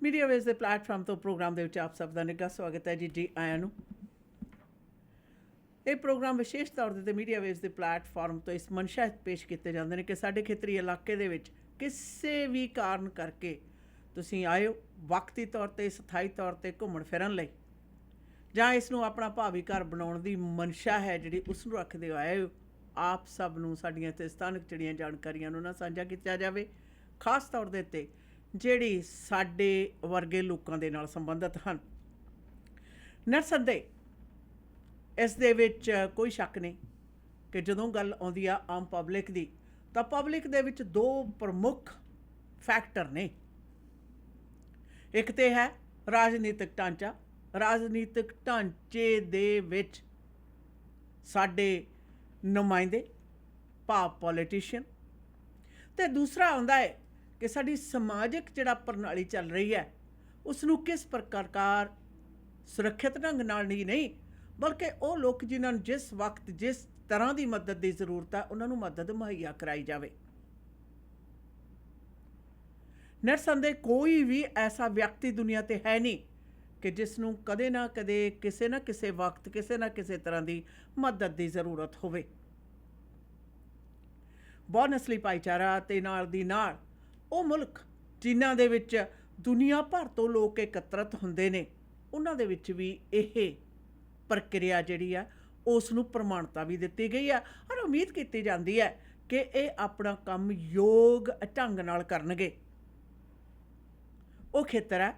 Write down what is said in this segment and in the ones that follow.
Media ਵੇਸ ਦੇ platform ਤੋਂ ਪ੍ਰੋਗਰਾਮ ਦੇ ਵਿੱਚ ਆਪ ਸਭ ਦਾ ਨਿੱਘਾ ਸਵਾਗਤ ਹੈ ਜੀ ਆਇਆਂ ਨੂੰ। ਇਹ ਪ੍ਰੋਗਰਾਮ ਵਿਸ਼ੇਸ਼ ਤੌਰ 'ਤੇ ਮੀਡੀਆ ਵੇਸ ਦੇ ਪਲੇਟਫਾਰਮ ਤੋਂ ਇਸ ਮਨਸ਼ਾ ਪੇਸ਼ ਕੀਤੇ ਜਾਂਦੇ ਨੇ ਕਿ ਸਾਡੇ ਖੇਤਰੀ ਇਲਾਕੇ ਦੇ ਵਿੱਚ ਕਿਸੇ ਵੀ ਕਾਰਨ ਕਰਕੇ ਤੁਸੀਂ ਆਏ ਹੋ ਵਕਤੀ ਤੌਰ 'ਤੇ ਸਥਾਈ ਤੌਰ 'ਤੇ ਘੁੰਮਣ ਫਿਰਨ ਲਈ, ਜਾਂ ਇਸ ਨੂੰ ਆਪਣਾ ਭਾਵੀ ਘਰ ਬਣਾਉਣ ਦੀ ਮਨਸ਼ਾ ਹੈ ਜਿਹੜੀ ਉਸ ਨੂੰ ਰੱਖਦੇ ਹੋ ਆਏ ਹੋ, ਆਪ ਸਭ ਨੂੰ ਸਾਡੀਆਂ ਇੱਥੇ ਸਥਾਨਕ ਜਿਹੜੀਆਂ ਜਾਣਕਾਰੀਆਂ ਨੂੰ ਨਾ ਸਾਂਝਾ ਕੀਤਾ ਜਾਵੇ, ਖਾਸ ਤੌਰ ਦੇ ਉੱਤੇ ਜਿਹੜੀ ਸਾਡੇ ਵਰਗੇ ਲੋਕਾਂ ਦੇ ਨਾਲ ਸੰਬੰਧਿਤ ਹਨ। ਨਿਰਸੰਦੇਹ ਇਸ ਦੇ ਵਿੱਚ ਕੋਈ ਸ਼ੱਕ ਨਹੀਂ ਕਿ ਜਦੋਂ ਗੱਲ ਆਉਂਦੀ ਆ ਆਮ ਪਬਲਿਕ ਦੀ, ਤਾਂ ਪਬਲਿਕ ਦੇ ਵਿੱਚ ਦੋ ਪ੍ਰਮੁੱਖ ਫੈਕਟਰ ਨੇ। ਇੱਕ ਤਾਂ ਹੈ ਰਾਜਨੀਤਿਕ ਢਾਂਚਾ, ਰਾਜਨੀਤਿਕ ਢਾਂਚੇ ਦੇ ਵਿੱਚ ਸਾਡੇ ਨੁਮਾਇੰਦੇ ਭਾਵ ਪੋਲੀਟੀਸ਼ੀਅਨ, ਅਤੇ ਦੂਸਰਾ ਆਉਂਦਾ ਹੈ ਕਿ ਸਾਡੀ ਸਮਾਜਿਕ ਜਿਹੜਾ ਪ੍ਰਣਾਲੀ ਚੱਲ ਰਹੀ ਹੈ ਉਸ ਨੂੰ ਕਿਸ ਪ੍ਰਕਾਰ ਸੁਰੱਖਿਅਤ ਢੰਗ ਨਾਲ ਨਹੀਂ ਬਲਕਿ ਉਹ ਲੋਕ ਜਿਨ੍ਹਾਂ ਨੂੰ ਜਿਸ ਵਕਤ ਜਿਸ ਤਰ੍ਹਾਂ ਦੀ ਮਦਦ ਦੀ ਜ਼ਰੂਰਤ ਹੈ ਉਹਨਾਂ ਨੂੰ ਮਦਦ ਮੁਹੱਈਆ ਕਰਾਈ ਜਾਵੇ। ਨਿਰਸੰਦੇਹ ਕੋਈ ਵੀ ਐਸਾ ਵਿਅਕਤੀ ਦੁਨੀਆ 'ਤੇ ਹੈ ਨਹੀਂ ਕਿ ਜਿਸ ਨੂੰ ਕਦੇ ਨਾ ਕਦੇ ਕਿਸੇ ਨਾ ਕਿਸੇ ਵਕਤ ਕਿਸੇ ਨਾ ਕਿਸੇ ਤਰ੍ਹਾਂ ਦੀ ਮਦਦ ਦੀ ਜ਼ਰੂਰਤ ਹੋਵੇ। ਬਹੁਨਸਲੀ ਭਾਈਚਾਰਾ ਅਤੇ ਨਾਲ ਦੀ ਨਾਲ ਉਹ ਮੁਲਕ ਜਿਨ੍ਹਾਂ ਦੇ ਵਿੱਚ ਦੁਨੀਆ ਭਰ ਤੋਂ ਲੋਕ ਇਕੱਤਰਤ ਹੁੰਦੇ ਨੇ, ਉਹਨਾਂ ਦੇ ਵਿੱਚ ਵੀ ਇਹ ਪ੍ਰਕਿਰਿਆ ਜਿਹੜੀ ਆ ਉਸ ਨੂੰ ਪ੍ਰਮਾਣਤਾ ਵੀ ਦਿੱਤੀ ਗਈ ਆ ਔਰ ਉਮੀਦ ਕੀਤੀ ਜਾਂਦੀ ਹੈ ਕਿ ਇਹ ਆਪਣਾ ਕੰਮ ਯੋਗ ਢੰਗ ਨਾਲ ਕਰਨਗੇ। ਉਹ ਖੇਤਰ ਹੈ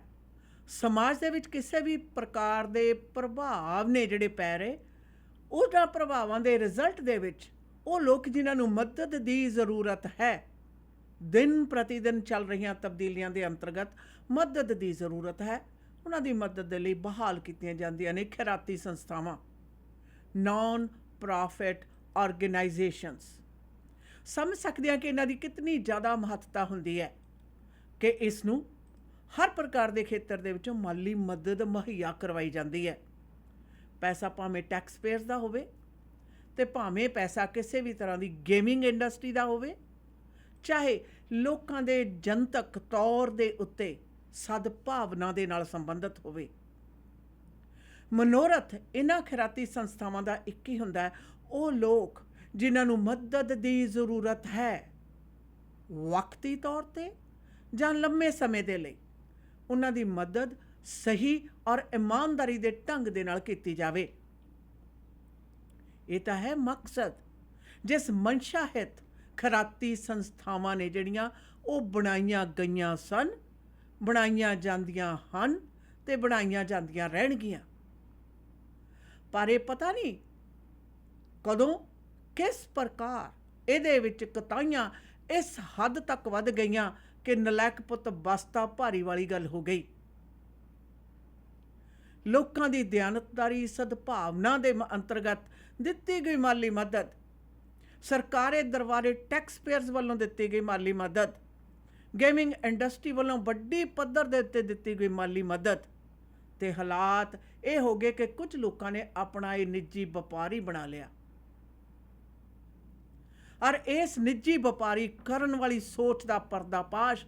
ਸਮਾਜ ਦੇ ਵਿੱਚ ਕਿਸੇ ਵੀ ਪ੍ਰਕਾਰ ਦੇ ਪ੍ਰਭਾਵ ਨੇ ਜਿਹੜੇ ਪੈ ਰਹੇ, ਉਹਨਾਂ ਪ੍ਰਭਾਵਾਂ ਦੇ ਰਿਜ਼ਲਟ ਦੇ ਵਿੱਚ ਉਹ ਲੋਕ ਜਿਨ੍ਹਾਂ ਨੂੰ ਮਦਦ ਦੀ ਜ਼ਰੂਰਤ ਹੈ, ਦਿਨ ਪ੍ਰਤੀ ਦਿਨ ਚੱਲ ਰਹੀਆਂ ਤਬਦੀਲੀਆਂ ਦੇ ਅੰਤਰਗਤ ਮਦਦ ਦੀ ਜ਼ਰੂਰਤ ਹੈ, ਉਹਨਾਂ ਦੀ ਮਦਦ ਦੇ ਲਈ ਬਹਾਲ ਕੀਤੀਆਂ ਜਾਂਦੀਆਂ ਨੇ ਖੈਰਾਤੀ ਸੰਸਥਾਵਾਂ, ਨਾਨ ਪ੍ਰੋਫਿਟ ਆਰਗੇਨਾਈਜੇਸ਼ਨਸ। ਸਮਝ ਸਕਦੇ ਹਾਂ ਕਿ ਇਹਨਾਂ ਦੀ ਕਿਤਨੀ ਜ਼ਿਆਦਾ ਮਹੱਤਤਾ ਹੁੰਦੀ ਹੈ ਕਿ ਇਸ ਨੂੰ ਹਰ ਪ੍ਰਕਾਰ ਦੇ ਖੇਤਰ ਦੇ ਵਿੱਚੋਂ ਮਾਲੀ ਮਦਦ ਮੁਹੱਈਆ ਕਰਵਾਈ ਜਾਂਦੀ ਹੈ। ਪੈਸਾ ਭਾਵੇਂ ਟੈਕਸ ਪੇਅਰਸ ਦਾ ਹੋਵੇ ਅਤੇ ਭਾਵੇਂ ਪੈਸਾ ਕਿਸੇ ਵੀ ਤਰ੍ਹਾਂ ਦੀ ਗੇਮਿੰਗ ਇੰਡਸਟਰੀ ਦਾ ਹੋਵੇ, ਚਾਹੇ ਲੋਕਾਂ ਦੇ ਜਨਤਕ ਤੌਰ ਦੇ ਉੱਤੇ ਸਦਭਾਵਨਾ ਦੇ ਨਾਲ ਸੰਬੰਧਿਤ ਹੋਵੇ। ਮਨੋਰਥ ਇਹਨਾਂ ਖੈਰਾਤੀ ਸੰਸਥਾਵਾਂ ਦਾ ਇੱਕ ਹੀ ਹੁੰਦਾ ਹੈ, ਉਹ ਲੋਕ ਜਿਨ੍ਹਾਂ ਨੂੰ ਮਦਦ ਦੀ ਜ਼ਰੂਰਤ ਹੈ ਵਕਤੀ ਤੌਰ 'ਤੇ ਜਾਂ ਲੰਮੇ ਸਮੇਂ ਦੇ ਲਈ, ਉਹਨਾਂ ਦੀ ਮਦਦ ਸਹੀ ਔਰ ਇਮਾਨਦਾਰੀ ਦੇ ਢੰਗ ਦੇ ਨਾਲ ਕੀਤੀ ਜਾਵੇ। ਇਹ ਤਾਂ ਹੈ ਮਕਸਦ ਜਿਸ ਮਨਸ਼ਾ ਹਿਤ ਖੈਰਾਤੀ ਸੰਸਥਾਵਾਂ ਨੇ ਜਿਹੜੀਆਂ ਉਹ ਬਣਾਈਆਂ ਗਈਆਂ ਸਨ, ਬਣਾਈਆਂ ਜਾਂਦੀਆਂ ਹਨ ਅਤੇ ਬਣਾਈਆਂ ਜਾਂਦੀਆਂ ਰਹਿਣਗੀਆਂ। ਪਰ ਇਹ ਪਤਾ ਨਹੀਂ ਕਦੋਂ ਕਿਸ ਪ੍ਰਕਾਰ ਇਹਦੇ ਵਿੱਚ ਕੋਤਾਹੀਆਂ ਇਸ ਹੱਦ ਤੱਕ ਵੱਧ ਗਈਆਂ ਕਿ ਨਲਾਇਕ ਪੁੱਤ ਬਸਤਾ ਭਾਰੀ ਵਾਲੀ ਗੱਲ ਹੋ ਗਈ। ਲੋਕਾਂ ਦੀ ਦਿਆਨਤਦਾਰੀ ਸਦਭਾਵਨਾ ਦੇ ਅੰਤਰਗਤ ਦਿੱਤੀ ਗਈ ਮਾਲੀ ਮਦਦ, ਸਰਕਾਰੀ ਦਰਬਾਰੇ ਟੈਕਸ ਪੇਅਰਸ ਵੱਲੋਂ ਦਿੱਤੀ ਗਈ ਮਾਲੀ ਮਦਦ, ਗੇਮਿੰਗ ਇੰਡਸਟਰੀ ਵੱਲੋਂ ਵੱਡੀ ਪੱਧਰ ਦੇ ਉੱਤੇ ਦਿੱਤੀ ਗਈ ਮਾਲੀ ਮਦਦ, ਅਤੇ ਹਾਲਾਤ ਇਹ ਹੋ ਗਏ ਕਿ ਕੁਝ ਲੋਕਾਂ ਨੇ ਆਪਣਾ ਇਹ ਨਿੱਜੀ ਵਪਾਰੀ ਬਣਾ ਲਿਆ ਔਰ ਇਸ ਨਿੱਜੀ ਵਪਾਰੀ ਕਰਨ ਵਾਲੀ ਸੋਚ ਦਾ ਪਰਦਾਫਾਸ਼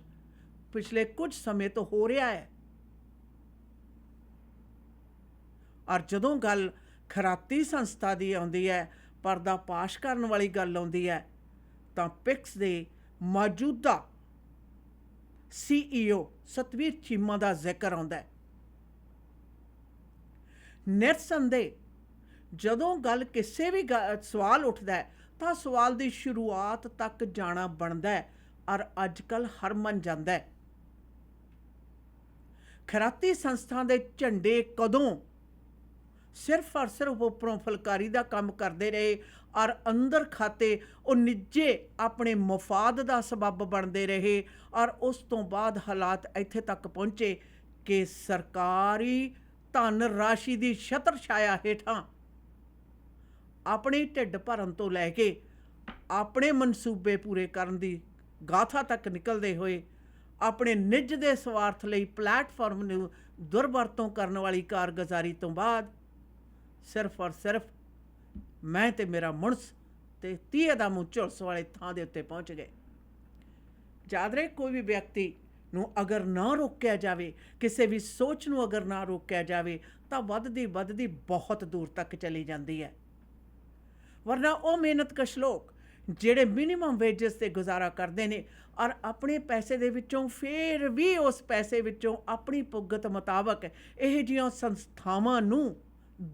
ਪਿਛਲੇ ਕੁਝ ਸਮੇਂ ਤੋਂ ਹੋ ਰਿਹਾ ਹੈ। ਔਰ ਜਦੋਂ ਗੱਲ ਖੈਰਾਤੀ ਸੰਸਥਾ ਦੀ ਆਉਂਦੀ ਹੈ, ਪਰਦਾਫਾਸ਼ ਕਰਨ ਵਾਲੀ ਗੱਲ ਆਉਂਦੀ ਹੈ, ਤਾਂ ਪਿਕਸ ਦੇ ਮੌਜੂਦਾ CEO ਸਤਵੀਰ ਚੀਮਾ ਦਾ ਜ਼ਿਕਰ ਆਉਂਦਾ ਹੈ। ਨਿਰਸੰਦੇਹ ਜਦੋਂ ਗੱਲ ਕਿਸੇ ਵੀ ਸਵਾਲ ਉੱਠਦਾ ਹੈ ਤਾਂ ਸਵਾਲ ਦੀ ਸ਼ੁਰੂਆਤ ਤੱਕ ਜਾਣਾ ਬਣਦਾ ਹੈ ਔਰ ਅੱਜ ਕੱਲ੍ਹ ਹਰਮਨ ਜਾਂਦਾ ਹੈ। ਖੈਰਾਤੀ ਸੰਸਥਾ ਦੇ ਝੰਡੇ ਕਦੋਂ ਸਿਰਫ ਔਰ ਸਿਰਫ ਉੱਪਰੋਂ ਫੁਲਕਾਰੀ ਦਾ ਕੰਮ ਕਰਦੇ ਰਹੇ ਔਰ ਅੰਦਰ ਖਾਤੇ ਉਹ ਨਿੱਜੇ ਆਪਣੇ ਮਫਾਦ ਦਾ ਸਬੱਬ ਬਣਦੇ ਰਹੇ, ਔਰ ਉਸ ਤੋਂ ਬਾਅਦ ਹਾਲਾਤ ਇੱਥੇ ਤੱਕ ਪਹੁੰਚੇ ਕਿ ਸਰਕਾਰੀ ਧਨ ਰਾਸ਼ੀ ਦੀ ਛਤਰ ਛਾਇਆ ਹੇਠਾਂ ਆਪਣੀ ਢਿੱਡ ਭਰਨ ਤੋਂ ਲੈ ਕੇ ਆਪਣੇ ਮਨਸੂਬੇ ਪੂਰੇ ਕਰਨ ਦੀ ਗਾਥਾ ਤੱਕ ਨਿਕਲਦੇ ਹੋਏ ਆਪਣੇ ਨਿੱਜ ਦੇ ਸਵਾਰਥ ਲਈ ਪਲੇਟਫਾਰਮ ਨੂੰ ਦੁਰਵਰਤੋਂ ਕਰਨ ਵਾਲੀ ਕਾਰਗੁਜ਼ਾਰੀ ਤੋਂ ਬਾਅਦ ਸਿਰਫ ਔਰ ਸਿਰਫ ਮੈਂ ਤੇ ਮੇਰਾ ਮੁਣਸ ਤੇ 30 ਦਾ ਮੂੰਹ ਝੁਲਸ ਵਾਲੇ ਥਾਂ ਦੇ ਉੱਤੇ ਪਹੁੰਚ ਗਏ। ਯਾਦ ਰਹੇ ਕੋਈ ਵੀ ਵਿਅਕਤੀ ਨੂੰ ਅਗਰ ਨਾ ਰੋਕਿਆ ਜਾਵੇ, ਕਿਸੇ ਵੀ ਸੋਚ ਨੂੰ ਅਗਰ ਨਾ ਰੋਕਿਆ ਜਾਵੇ, ਤਾਂ ਵੱਧਦੀ ਵੱਧਦੀ ਬਹੁਤ ਦੂਰ ਤੱਕ ਚਲੀ ਜਾਂਦੀ ਹੈ। ਵਰਨਾ ਉਹ ਮਿਹਨਤਕਸ਼ ਲੋਕ ਜਿਹੜੇ ਮਿਨੀਮਮ ਵੇਜਸ 'ਤੇ ਗੁਜ਼ਾਰਾ ਕਰਦੇ ਨੇ ਔਰ ਆਪਣੇ ਪੈਸੇ ਦੇ ਵਿੱਚੋਂ ਫਿਰ ਵੀ ਉਸ ਪੈਸੇ ਵਿੱਚੋਂ ਆਪਣੀ ਪੁੱਗਤ ਮੁਤਾਬਕ ਇਹ ਜਿਹੀਆਂ ਸੰਸਥਾਵਾਂ ਨੂੰ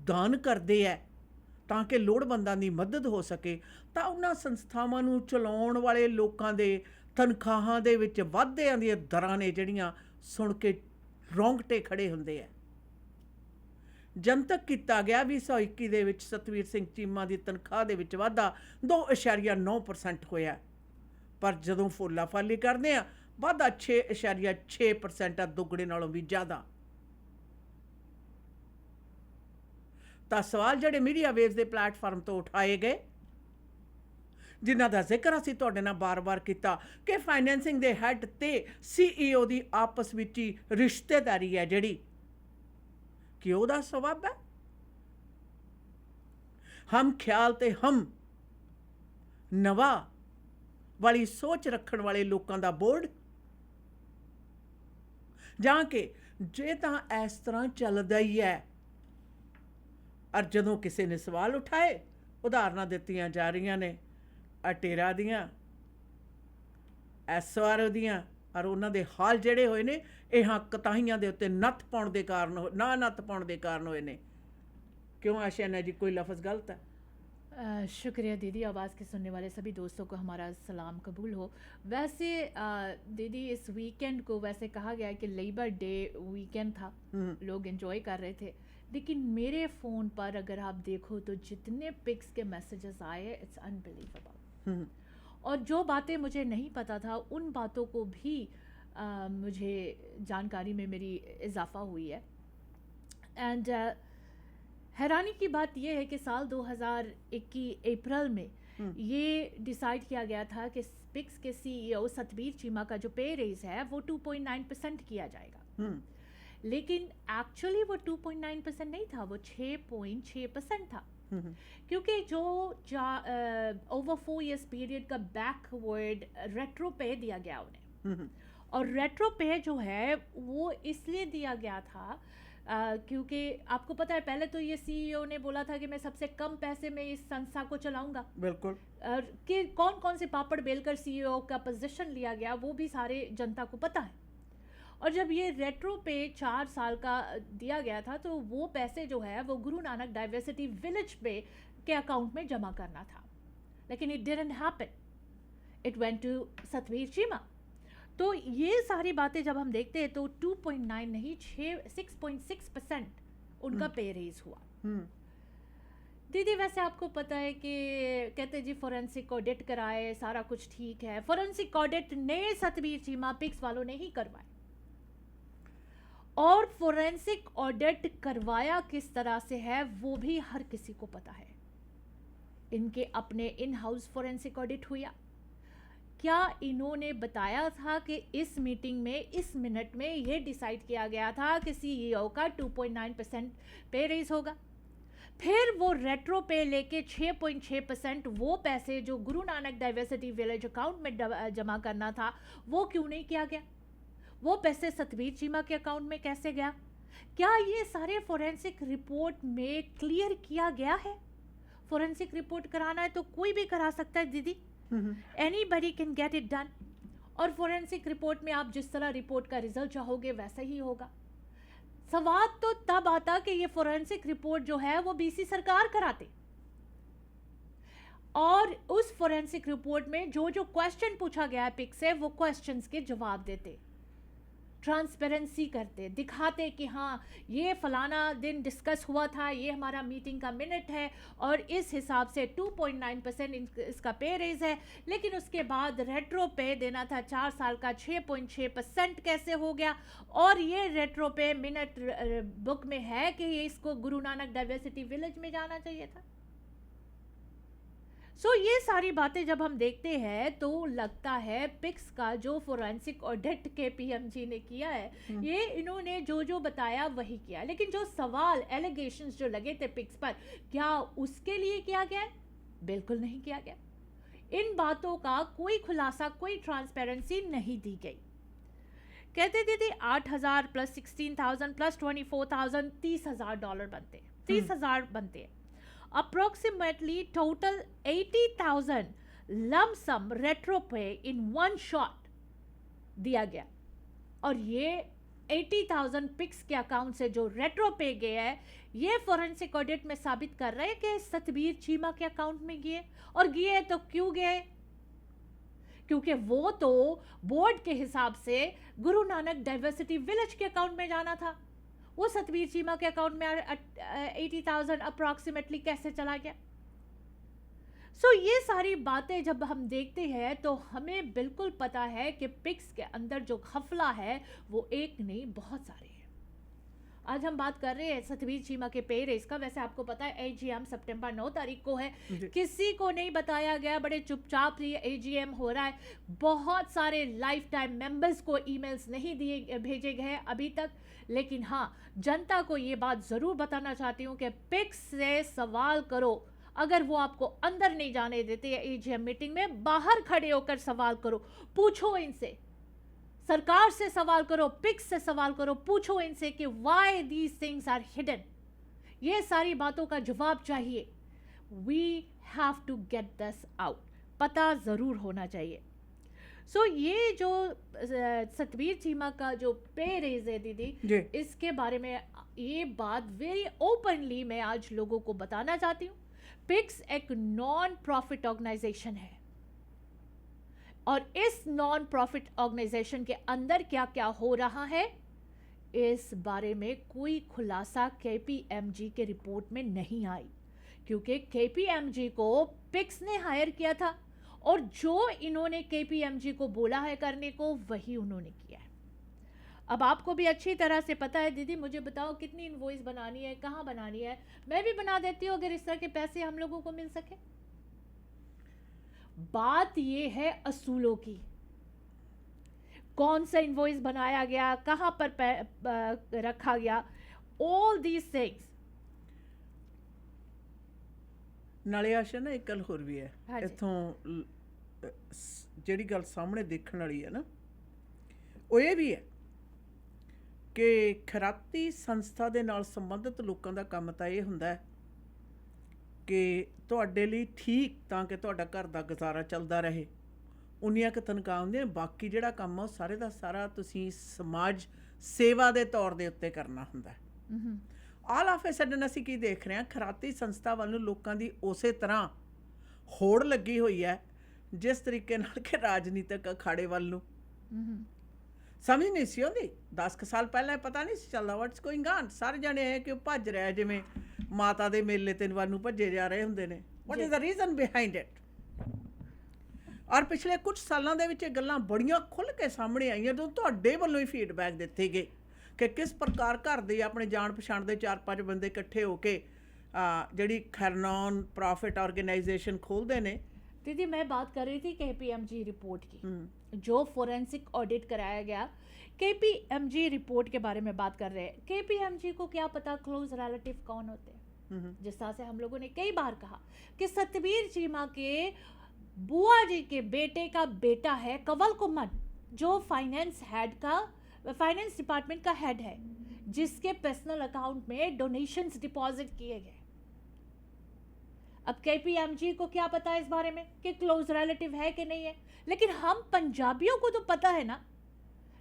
ਦਾਨ ਕਰਦੇ ਹੈ ਤਾਂ ਕਿ ਲੋੜਵੰਦਾਂ ਦੀ ਮਦਦ ਹੋ ਸਕੇ, ਤਾਂ ਉਹਨਾਂ ਸੰਸਥਾਵਾਂ ਨੂੰ ਚਲਾਉਣ ਵਾਲੇ ਲੋਕਾਂ ਦੇ ਤਨਖਾਹਾਂ ਦੇ ਵਿੱਚ ਵਾਧਿਆਂ ਦੀਆਂ ਦਰਾਂ ਨੇ ਜਿਹੜੀਆਂ ਸੁਣ ਕੇ ਰੌਂਗਟੇ ਖੜੇ ਹੁੰਦੇ ਹੈ। ਜਨਤਕ ਕੀਤਾ ਗਿਆ 2021 ਦੇ ਵਿੱਚ ਸਤਵੀਰ ਸਿੰਘ ਚੀਮਾ ਦੀ ਤਨਖਾਹ ਦੇ ਵਿੱਚ ਵਾਧਾ 2.9% ਹੋਇਆ, ਪਰ ਜਦੋਂ ਫੋਲਾ-ਫਾਲੀ ਕਰਦੇ ਆ ਵਾਧਾ 6.6% ਆ, ਦੁੱਗਣੇ ਨਾਲੋਂ ਵੀ ਜ਼ਿਆਦਾ। ਤਾਂ ਸਵਾਲ ਜਿਹੜੇ ਮੀਡੀਆ ਵੇਵਜ਼ ਦੇ ਪਲੇਟਫਾਰਮ ਤੋਂ ਉਠਾਏ ਗਏ, ਜਿਨ੍ਹਾਂ ਦਾ ਜ਼ਿਕਰ ਅਸੀਂ ਤੁਹਾਡੇ ਨਾਲ ਬਾਰ-ਬਾਰ ਕੀਤਾ ਕਿ ਫਾਈਨੈਂਸਿੰਗ ਦੇ ਹੈੱਡ ਤੇ CEO ਦੀ ਆਪਸ ਵਿੱਚ ਹੀ ਰਿਸ਼ਤੇਦਾਰੀ ਹੈ ਜਿਹੜੀ, ਕਿ ਉਹਦਾ ਸਬਬ ਹੈ ਹਮ ਖਿਆਲ ਤੇ ਹਮ ਨਵਾ ਵਾਲੀ ਸੋਚ ਰੱਖਣ ਵਾਲੇ ਲੋਕਾਂ ਦਾ ਬੋਰਡ, ਜਾਂ ਕਿ ਜੇ ਤਾਂ ਇਸ ਤਰ੍ਹਾਂ ਚੱਲਦਾ ਹੀ ਹੈ। ਔਰ ਜਦੋਂ ਕਿਸੇ ਨੇ ਸਵਾਲ ਉਠਾਏ, ਉਦਾਹਰਨਾਂ ਦਿੱਤੀਆਂ ਜਾ ਰਹੀਆਂ ਨੇ ਅਟੇਰਾ ਦੀਆਂ, SRO ਦੀਆਂ, ਔਰ ਉਹਨਾਂ ਦੇ ਹਾਲ ਜਿਹੜੇ ਹੋਏ ਨੇ ਇਹ ਕਤਾਹੀਆਂ ਦੇ ਉੱਤੇ ਨੱਥ ਪਾਉਣ ਦੇ ਕਾਰਨ, ਨਾ ਨੱਥ ਪਾਉਣ ਦੇ ਕਾਰਨ ਹੋਏ ਨੇ। क्यों आशियाना जी, कोई लफ्ज़ गलत है? शुक्रिया दीदी। आवाज़ के सुनने वाले सभी दोस्तों को हमारा सलाम कबूल हो। वैसे दीदी इस वीकेंड को वैसे कहा गया है कि लेबर डे वीकेंड था, लोग एंजॉय कर रहे थे, लेकिन मेरे फ़ोन पर अगर आप देखो तो जितने पिक्स के मैसेजेस आए, इट्स अनबिलीवेबल। और जो बातें मुझे नहीं पता था उन बातों को भी मुझे जानकारी में मेरी इजाफ़ा हुई है। एंड हैरानी की बात यह है कि साल 2021 अप्रैल में ये डिसाइड किया गया था कि पिक्स के CEO सतबीर चीमा का जो पे रेज है वो 2.9% किया जाएगा, लेकिन एक्चुअली वो 2.9% नहीं था, वो 6.6% था। क्योंकि जो ओवर 4 years पीरियड का बैकवर्ड रेट्रो पे दिया गया उन्हें, और रेट्रो पे जो है वो इसलिए दिया गया था क्योंकि आपको पता है पहले तो ये CEO ने बोला था कि मैं सबसे कम पैसे में इस संस्था को चलाऊंगा। बिल्कुल। कि कौन कौन से पापड़ बेलकर CEO का पोजीशन लिया गया वो भी सारे जनता को पता है। और जब ये रेट्रो पे 4 साल का दिया गया था तो वो पैसे जो है वो गुरु नानक डाइवर्सिटी विलेज पे के अकाउंट में जमा करना था, लेकिन it didn't happen, it went to Satbir Cheema. तो ये सारी बातें जब हम देखते हैं तो 2.9 नहीं 6.6% उनका पे रेज हुआ। दीदी वैसे आपको पता है कि कहते जी फोरेंसिक ऑडिट कराए, सारा कुछ ठीक है। फोरेंसिक ऑडिट ने सतबीर चीमा पिक्स वालों ने ही करवाए, और फोरेंसिक ऑडिट करवाया किस तरह से है वो भी हर किसी को पता है। इनके अपने इन हाउस फोरेंसिक ऑडिट हुआ। क्या इन्होंने बताया था कि इस मीटिंग में इस मिनट में ये डिसाइड किया गया था कि CEO का 2.9% पे रेज होगा? फिर वो रेट्रो पे लेके 6.6% वो पैसे जो Guru Nanak diversity village account में जमा करना था वो क्यों नहीं किया गया? वो पैसे सतबीर चीमा के अकाउंट में कैसे गया? क्या ये सारे फोरेंसिक रिपोर्ट में क्लियर किया गया है? फोरेंसिक रिपोर्ट कराना है तो कोई भी करा सकता है दीदी, anybody can get it done. और फोरेंसिक रिपोर्ट में आप जिस तरह रिपोर्ट का रिजल्ट चाहोगे वैसा ही होगा। सवाल तो तब आता कि ये फोरेंसिक रिपोर्ट जो है वो BC सरकार कराते, और उस फोरेंसिक रिपोर्ट में जो जो क्वेश्चन पूछा गया है पिक से वो क्वेश्चंस के जवाब देते, ट्रांसपेरेंसी करते, दिखाते कि हाँ ये फलाना दिन डिस्कस हुआ था, ये हमारा मीटिंग का मिनट है और इस हिसाब से 2.9% इसका पे रेज है, लेकिन उसके बाद रेट्रो पे देना था 4 साल का 6.6% कैसे हो गया, और ये रेट्रो पे मिनट बुक में है कि ये इसको गुरु नानक डाइवर्सिटी विलेज में जाना चाहिए था। सो ये सारी बातें जब हम देखते हैं तो लगता है पिक्स का जो फोरेंसिक ऑडिट के PM जी ने किया है, ये इन्होंने जो जो बताया वही किया, लेकिन जो सवाल एलिगेशंस जो लगे थे पिक्स पर, क्या उसके लिए किया गया है? बिल्कुल नहीं किया गया। इन बातों का कोई खुलासा, कोई ट्रांसपेरेंसी नहीं दी गई। कहते दीदी 8,000 प्लस 16,000 प्लस 24,000 $30,000 बनते हैं, 30,000 बनते हैं। अप्रोक्सीमेटली टोटल 80,000 लम सम रेट्रो पे इन वन शॉट दिया गया, और ये 80,000 पिक्स के अकाउंट से जो रेट्रो पे गया है, ये फोरेंसिक ऑडिट में साबित कर रहे हैं कि सतबीर चीमा के अकाउंट में गए, और गए तो क्यों गए? क्योंकि वो तो बोर्ड के हिसाब से गुरु नानक डाइवर्सिटी विलेज के अकाउंट में जाना था, वो सतबीर चीमा के अकाउंट में 80,000 अप्रोक्सीमेटली कैसे चला गया? सो ये सारी बातें जब हम देखते हैं तो हमें बिल्कुल पता है कि पिक्स के अंदर जो घफला है वो एक नहीं बहुत सारे हैं। आज हम बात कर रहे हैं सतबीर चीमा के पे रेस का। वैसे आपको पता है एजीएम सितंबर 9 तारीख को है, किसी को नहीं बताया गया, बड़े चुपचाप ये एजीएम हो रहा है। बहुत सारे लाइफ टाइम मेंबर्स को ईमेल्स नहीं दिए भेजे गए अभी तक, लेकिन हाँ, जनता को ये बात ज़रूर बताना चाहती हूँ कि पिक्स से सवाल करो। अगर वो आपको अंदर नहीं जाने देते एजीएम मीटिंग में, बाहर खड़े होकर सवाल करो, पूछो इनसे, सरकार से सवाल करो, पिक्स से सवाल करो, पूछो इनसे कि why these things are hidden. ये सारी बातों का जवाब चाहिए। We have to get this out, पता ज़रूर होना चाहिए। सो ये जो सतबीर चीमा का जो पे रेज है दीदी, इसके बारे में ये बात वेरी ओपनली मैं आज लोगों को बताना चाहती हूँ। पिक्स एक नॉन प्रॉफिट ऑर्गेनाइजेशन है, और इस नॉन प्रॉफिट ऑर्गेनाइजेशन के अंदर क्या क्या हो रहा है, इस बारे में कोई खुलासा केपीएमजी के रिपोर्ट में नहीं आई, क्योंकि केपीएमजी को पिक्स ने हायर किया था, और जो इन्होंने केपीएमजी को बोला है करने को, वही उन्होंने किया है। अब आपको भी अच्छी तरह से पता है दीदी, मुझे बताओ कितनी इनवॉइस बनानी है, कहाँ बनानी है, मैं भी बना देती हूँ अगर इस तरह के पैसे हम लोगों को मिल सके। बात ये है असूलों की, कौन सा इनवॉइस बनाया गया, कहाँ पर रखा गया, ऑल दीज थिंग्स। ਨਾਲੇ ਆਸ਼ਾ ਨਾ ਇੱਕ ਗੱਲ ਹੋਰ ਵੀ ਹੈ ਇੱਥੋਂ ਜਿਹੜੀ ਗੱਲ ਸਾਹਮਣੇ ਦੇਖਣ ਵਾਲੀ ਹੈ ਨਾ, ਉਹ ਇਹ ਵੀ ਹੈ ਕਿ ਖੈਰਾਤੀ ਸੰਸਥਾ ਦੇ ਨਾਲ ਸੰਬੰਧਿਤ ਲੋਕਾਂ ਦਾ ਕੰਮ ਤਾਂ ਇਹ ਹੁੰਦਾ ਹੈ ਕਿ ਤੁਹਾਡੇ ਲਈ ਠੀਕ ਤਾਂ ਕਿ ਤੁਹਾਡਾ ਘਰ ਦਾ ਗੁਜ਼ਾਰਾ ਚੱਲਦਾ ਰਹੇ, ਉਨੀਆਂ ਕੁ ਤਨਖਾਹ ਹੁੰਦੀਆਂ, ਬਾਕੀ ਜਿਹੜਾ ਕੰਮ ਆ ਉਹ ਸਾਰੇ ਦਾ ਸਾਰਾ ਤੁਸੀਂ ਸਮਾਜ ਸੇਵਾ ਦੇ ਤੌਰ ਦੇ ਉੱਤੇ ਕਰਨਾ ਹੁੰਦਾ। ਆਲ ਆਫ ਏ ਸਡਨ ਅਸੀਂ ਕੀ ਦੇਖ ਰਹੇ ਹਾਂ, ਖੈਰਾਤੀ ਸੰਸਥਾ ਵੱਲ ਨੂੰ ਲੋਕਾਂ ਦੀ ਉਸੇ ਤਰ੍ਹਾਂ ਹੋੜ ਲੱਗੀ ਹੋਈ ਹੈ ਜਿਸ ਤਰੀਕੇ ਨਾਲ ਕਿ ਰਾਜਨੀਤਿਕ ਅਖਾੜੇ ਵੱਲ ਨੂੰ। ਸਮਝ ਨਹੀਂ ਸੀ ਆਉਂਦੀ 10 ਕੁ ਸਾਲ ਪਹਿਲਾਂ ਪਤਾ ਨਹੀਂ ਸੀ ਚੱਲਦਾ ਵਾਟਸ ਗੋਇੰਗ ਔਨ। ਸਾਰੇ ਜਾਣੇ ਇਹ ਕਿ ਭੱਜ ਰਿਹਾ ਜਿਵੇਂ ਮਾਤਾ ਦੇ ਮੇਲੇ ਤੇ ਵੱਲ ਨੂੰ ਭੱਜੇ ਜਾ ਰਹੇ ਹੁੰਦੇ ਨੇ। What is the reason behind it? ਔਰ ਪਿਛਲੇ ਕੁਝ ਸਾਲਾਂ ਦੇ ਵਿੱਚ ਇਹ ਗੱਲਾਂ ਬੜੀਆਂ ਖੁੱਲ੍ਹ ਕੇ ਸਾਹਮਣੇ ਆਈਆਂ ਜਦੋਂ ਤੁਹਾਡੇ ਵੱਲੋਂ ਹੀ ਫੀਡਬੈਕ ਦਿੱਤੇ ਗਏ ਕਿ ਕਿਸ ਪ੍ਰਕਾਰ ਘਰ ਦੇ ਆਪਣੇ ਜਾਣ ਪਛਾਣ ਦੇ 4-5 ਬੰਦੇ ਇਕੱਠੇ ਹੋ ਕੇ ਜਿਹੜੀ नॉन प्रॉफिट ऑर्गेनाइजेशन खोलते हैं। दीदी मैं बात कर रही थी केपीएमजी रिपोर्ट की, जो फोरेंसिक ऑडिट कराया गया, केपीएमजी रिपोर्ट के बारे में बात कर रहे हैं। केपीएमजी को क्या पता क्लोज रिलेटिव कौन होते हैं, जिस तरह से हम लोगों ने कई बार कहा कि सतबीर चीमा के बुआ जी के बेटे का बेटा है कंवल कुमन, जो फाइनेंस डिपार्टमेंट का हेड है, जिसके पर्सनल अकाउंट में डोनेशंस डिपॉजिट किए गए। अब केपीएमजी को क्या पता है इस बारे में कि क्लोज रिलेटिव है कि नहीं है, लेकिन हम पंजाबियों को तो पता है ना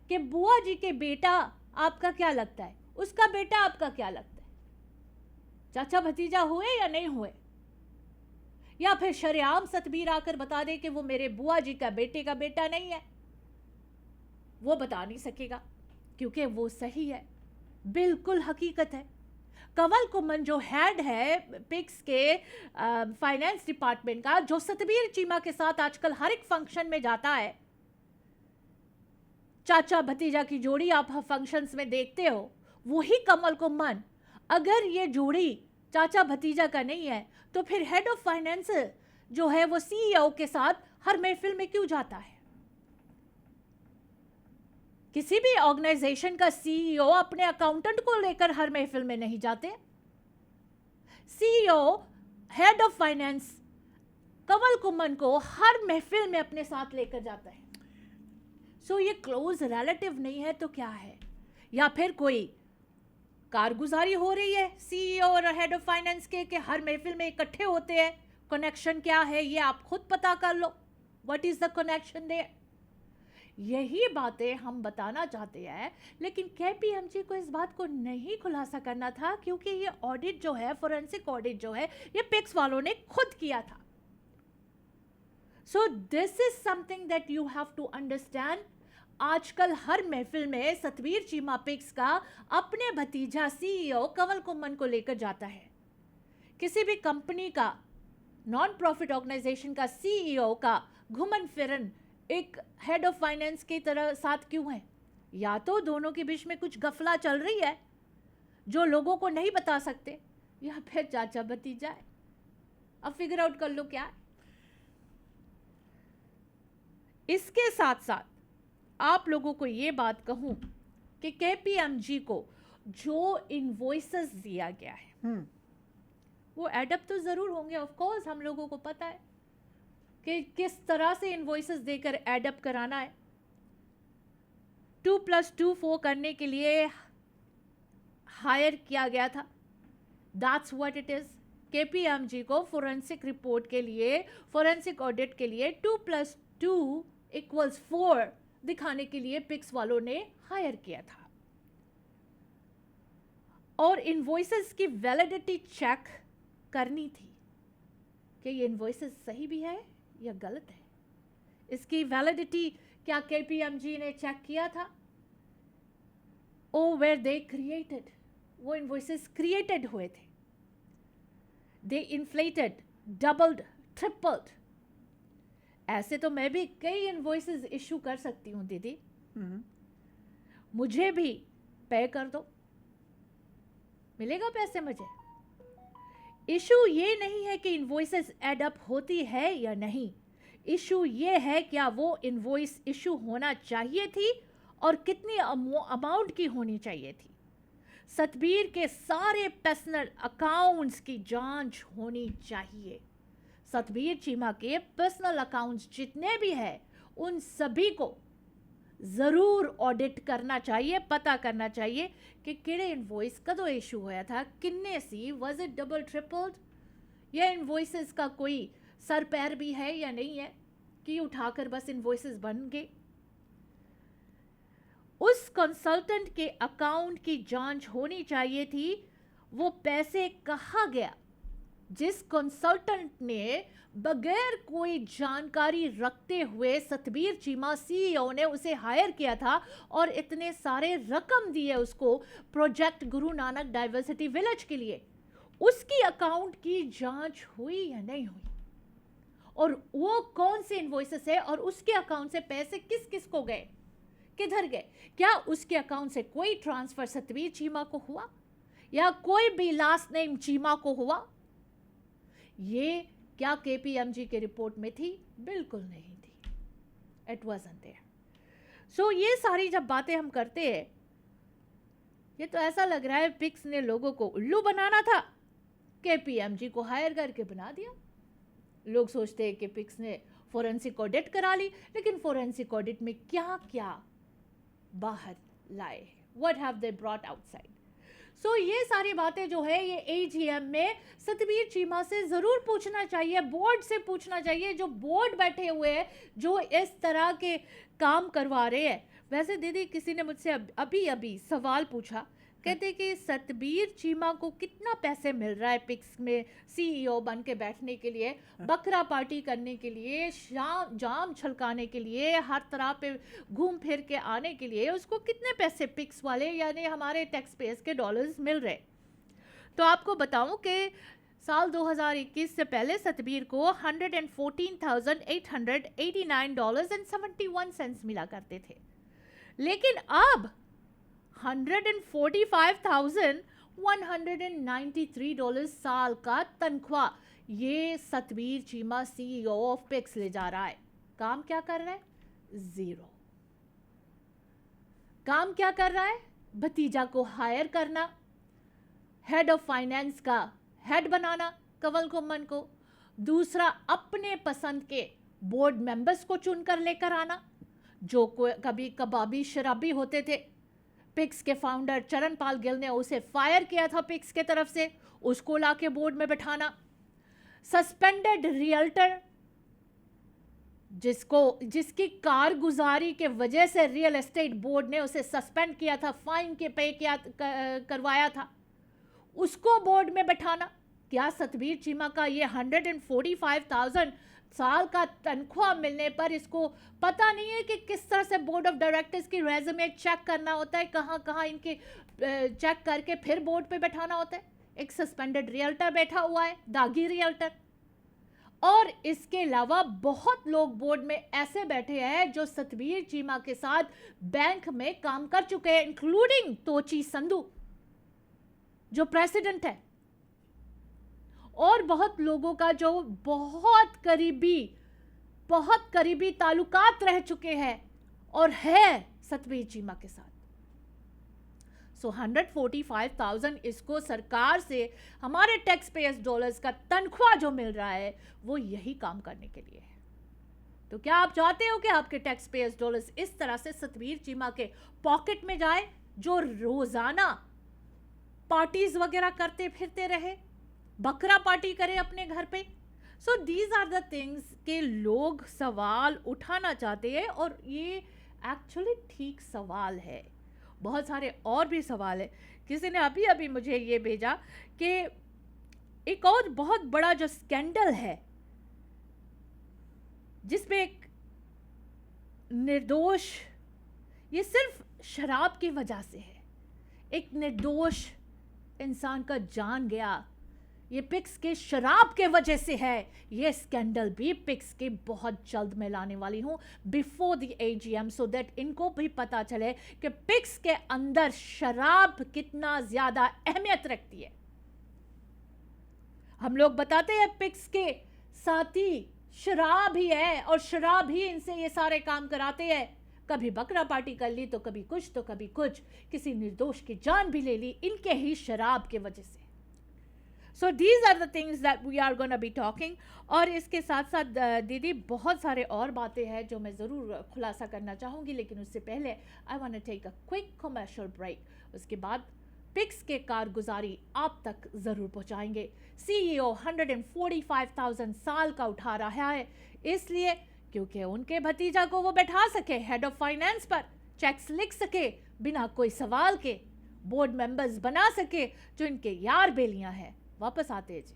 कि बुआ जी के बेटा आपका क्या लगता है, उसका बेटा आपका क्या लगता है, चाचा भतीजा हुए या नहीं हुए, या फिर शरेआम सतबीर आकर बता दे कि वो मेरे बुआ जी का बेटे का बेटा नहीं है। वो बता नहीं सकेगा क्योंकि वो सही है, बिल्कुल हकीकत है। कंवल कुमन जो हेड है पिक्स के फाइनेंस डिपार्टमेंट का, जो सतबीर चीमा के साथ आजकल हर एक फंक्शन में जाता है, चाचा भतीजा की जोड़ी आप फंक्शंस में देखते हो, वही कंवल कुमन अगर ये जोड़ी चाचा भतीजा का नहीं है तो फिर हेड ऑफ फाइनेंस जो है वो सीईओ के साथ हर महफिल में क्यों जाता है? किसी भी ऑर्गेनाइजेशन का सीईओ अपने अकाउंटेंट को लेकर हर महफिल में नहीं जाते। CEO head of finance Kanwal Koeman को हर महफिल में अपने साथ लेकर जाता है। सो ये क्लोज रिलेटिव नहीं है तो क्या है? या फिर कोई कारगुजारी हो रही है सीईओ और हेड ऑफ फाइनेंस के कि हर महफिल में इकट्ठे होते हैं? कनेक्शन क्या है ये आप खुद पता कर लो. What is the connection there? यही बातें हम बताना चाहते हैं, लेकिन केपीएमजी को इस बात को नहीं खुलासा करना था क्योंकि ये ऑडिट जो है, फोरेंसिक ऑडिट जो है, ये पिक्स वालों ने खुद किया था. So this is something that you have to understand. आजकल हर महफिल में सतवीर चीमा पिक्स का अपने भतीजा सीईओ कंवल कुम्मन को लेकर जाता है. किसी भी कंपनी का, नॉन प्रॉफिट ऑर्गेनाइजेशन का सीईओ का घुमन फिरन एक हेड ऑफ फाइनेंस की तरह साथ क्यों है? या तो दोनों के बीच में कुछ गफला चल रही है जो लोगों को नहीं बता सकते, या फिर चाचा भतीजा है. अब फिगर आउट कर लो क्या है. इसके साथ साथ आप लोगों को ये बात कहूं कि केपीएमजी को जो इनवॉइसेस दिया गया है वो एडअप तो जरूर होंगे. ऑफ कोर्स हम लोगों को पता है कि किस तरह से इनवॉइसेस देकर एडअप कराना है. 2+2 4 करने के लिए हायर किया गया था. That's what it is. KPMG को फोरेंसिक रिपोर्ट के लिए, फोरेंसिक ऑडिट के लिए 2+2 = 4 दिखाने के लिए पिक्स वालों ने हायर किया था. और इनवॉइसेस की वैलिडिटी चेक करनी थी कि ये इनवॉइसेस सही भी है या गलत है. इसकी वैलिडिटी क्या केपीएमजी ने चेक किया था? ओ वेयर दे क्रिएटेड, वो इनवॉइसेस क्रिएटेड हुए थे. दे इन्फ्लेटेड, डबल्ड, ट्रिपल्ड. ऐसे तो मैं भी कई इनवॉइसेस इशू कर सकती हूँ दीदी. मुझे भी पे कर दो, मिलेगा पैसे मुझे. इशू ये नहीं है कि इनवॉइसेस एड अप होती है या नहीं. इशू ये है क्या वो इनवॉइस इशू होना चाहिए थी और कितनी अमाउंट की होनी चाहिए थी. सतबीर के सारे पर्सनल अकाउंट्स की जांच होनी चाहिए. सतबीर चीमा के पर्सनल अकाउंट्स जितने भी हैं उन सभी को ज़रूर ऑडिट करना चाहिए. पता करना चाहिए कि किड़े इनवॉइस कदों इशू होया था, किन्ने सी, वाज इट डबल ट्रिपल्ड, या इनवॉइसेस का कोई सर पैर भी है या नहीं है कि उठाकर बस इनवॉइसेस बन गए. उस कंसल्टेंट के अकाउंट की जांच होनी चाहिए थी. वो पैसे कहाँ गया जिस कंसल्टेंट ने बगैर कोई जानकारी रखते हुए सतबीर चीमा सीईओ ने उसे हायर किया था और इतने सारे रकम दिए उसको project Guru Nanak diversity village के लिए. उसकी अकाउंट की जांच हुई या नहीं हुई, और वो कौन से इनवॉइसेस है और उसके अकाउंट से पैसे किस किस को गए, किधर गए. क्या उसके अकाउंट से कोई ट्रांसफर सतबीर चीमा को हुआ या कोई भी लास्ट नेम चीमा को हुआ? ये क्या केपीएमजी के रिपोर्ट में थी? बिल्कुल नहीं थी. It wasn't there. सो ये सारी जब बातें हम करते हैं, ये तो ऐसा लग रहा है पिक्स ने लोगों को उल्लू बनाना था, केपीएमजी को हायर करके बना दिया. लोग सोचते हैं कि पिक्स ने फोरेंसिक ऑडिट करा ली, लेकिन फोरेंसिक ऑडिट में क्या क्या बाहर लाए, what have they brought outside. So ये सारी बातें जो है ये एजीएम में सतबीर चीमा से ज़रूर पूछना चाहिए, बोर्ड से पूछना चाहिए, जो बोर्ड बैठे हुए हैं, जो इस तरह के काम करवा रहे हैं. वैसे दीदी किसी ने मुझसे अभी अभी सवाल पूछा, कहते कि सतबीर चीमा को कितना पैसे मिल रहा है पिक्स में सीईओ बन के बैठने के लिए, बकरा पार्टी करने के लिए, जाम छलकाने के लिए, हर तरह पे घूम फिर के आने के लिए उसको कितने पैसे पिक्स वाले यानी हमारे टैक्स पेयर्स के डॉलर्स मिल रहे. तो आपको बताऊं कि साल 2021 से पहले सतबीर को $114,889.71 मिला करते थे, लेकिन अब $145,193 साल का तनख्वाह ये Satbir Cheema CEO of PICS ले जा रहा है. काम क्या कर रहा है? ज़ीरो. काम क्या कर रहा है? भतीजा को हायर करना, हेड ऑफ फाइनेंस का हेड बनाना कंवल कुम्मन को, दूसरा अपने पसंद के बोर्ड मेंबर्स को चुनकर लेकर आना, जो कभी कबाबी शराबी होते थे। पिक्स के फाउंडर चरणपाल गिल ने उसे फायर किया था पिक्स के तरफ से, उसको लाके बोर्ड में बैठाना। सस्पेंडेड रियल्टर जिसकी कारगुजारी के वजह से रियल एस्टेट बोर्ड ने उसे सस्पेंड किया था, फाइन के पे किया करवाया था, उसको बोर्ड में बैठाना। क्या सतबीर चीमा का ये 145,000 साल का तनख्वाह मिलने पर इसको पता नहीं है कि किस तरह से बोर्ड ऑफ डायरेक्टर्स की रेज्यूमे चेक करना होता है, कहाँ कहाँ इनके चेक करके फिर बोर्ड पे बैठाना होता है। एक सस्पेंडेड रियल्टर बैठा हुआ है, दागी रियल्टर। और इसके अलावा बहुत लोग बोर्ड में ऐसे बैठे हैं जो सतबीर चीमा के साथ बैंक में काम कर चुके हैं, इंक्लूडिंग तोची संधू जो प्रेसिडेंट है, और बहुत लोगों का जो बहुत करीबी ताल्लुकात रह चुके हैं और है सतबीर चीमा के साथ। सो 145,000 इसको सरकार से हमारे टैक्स पेयर्स डॉलर्स का तनख्वाह जो मिल रहा है वो यही काम करने के लिए है। तो क्या आप चाहते हो कि आपके टैक्स पेयर्स डॉलर्स इस तरह से सतबीर चीमा के पॉकेट में जाए, जो रोजाना पार्टीज वगैरह करते फिरते रहे, बकरा पार्टी करे अपने घर पे? So these are the things के लोग सवाल उठाना चाहते हैं, और ये एक्चुअली ठीक सवाल है। बहुत सारे और भी सवाल है। किसी ने अभी अभी मुझे ये भेजा कि एक और बहुत बड़ा जो स्कैंडल है जिसमें एक निर्दोष, ये सिर्फ शराब की वजह से है, एक निर्दोष इंसान का जान गया, ये पिक्स के शराब के वजह से है। ये स्कैंडल भी पिक्स के बहुत जल्द मैं लाने वाली हूं before the AGM, so that इनको भी पता चले कि पिक्स के अंदर शराब कितना ज्यादा अहमियत रखती है। हम लोग बताते हैं पिक्स के साथी शराब ही है और शराब ही इनसे ये सारे काम कराते हैं। कभी बकरा पार्टी कर ली तो कभी कुछ तो कभी कुछ, किसी निर्दोष की जान भी ले ली इनके ही शराब के वजह से। So these are the things that we are going to be talking। और इसके साथ साथ दीदी बहुत सारे और बातें हैं जो मैं ज़रूर खुलासा करना चाहूँगी, लेकिन उससे पहले I want to take a quick commercial break। उसके बाद पिक्स के कारगुजारी आप तक ज़रूर पहुँचाएंगे। CEO 145,000 साल का उठा रहा है, इसलिए क्योंकि उनके भतीजा को वो बैठा सके हेड ऑफ फाइनेंस पर, चेक्स लिख सके बिना कोई सवाल के, बोर्ड मेंबर्स बना सके जो इनके यार बेलियां हैं। वापस आते हैं जी।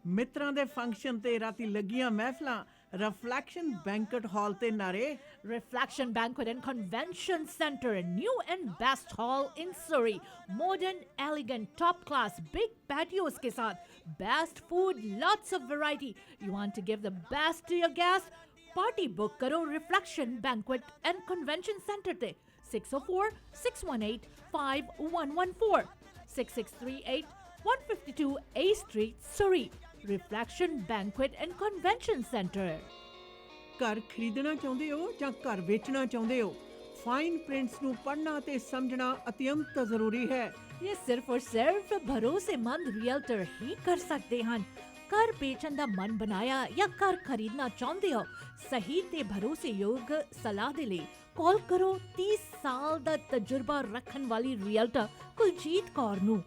मित्रां दे फंक्शन ते राती लगियां महफिलां, रिफ्लेक्शन बैंक्वेट हॉल ते नारे। Reflection Banquet and Convention Center, a new and best hall in Surrey. Modern, elegant, top class, big patios के साथ, best food, lots of variety. You want to give the best to your guests? Party book करो Reflection Banquet and Convention Center ते 604-618-5114, 6638-152 A Street, Surrey. Reflection Banquet and Convention Center। घर खरीदना चाਹੁੰਦੇ ਹੋ ਜਾਂ ਘਰ ਵੇਚਣਾ ਚਾਹੁੰਦੇ ਹੋ, फाइन प्रिंट्स ਨੂੰ ਪੜ੍ਹਨਾ ਤੇ ਸਮਝਣਾ ਅਤਿਅੰਤ ਜ਼ਰੂਰੀ ਹੈ। ये सिर्फ और सिर्फ भरोसेमंद रियल्टर ही कर सकते हैं। घर बेचन दा मन बनाया या घर खरीदना चाहते हो, सही ते भरोसेयोग सलाह दे ले कॉल करो 30 साल दा तजुर्बा रखन वाली रियल्टर कुलजीत कौर नू।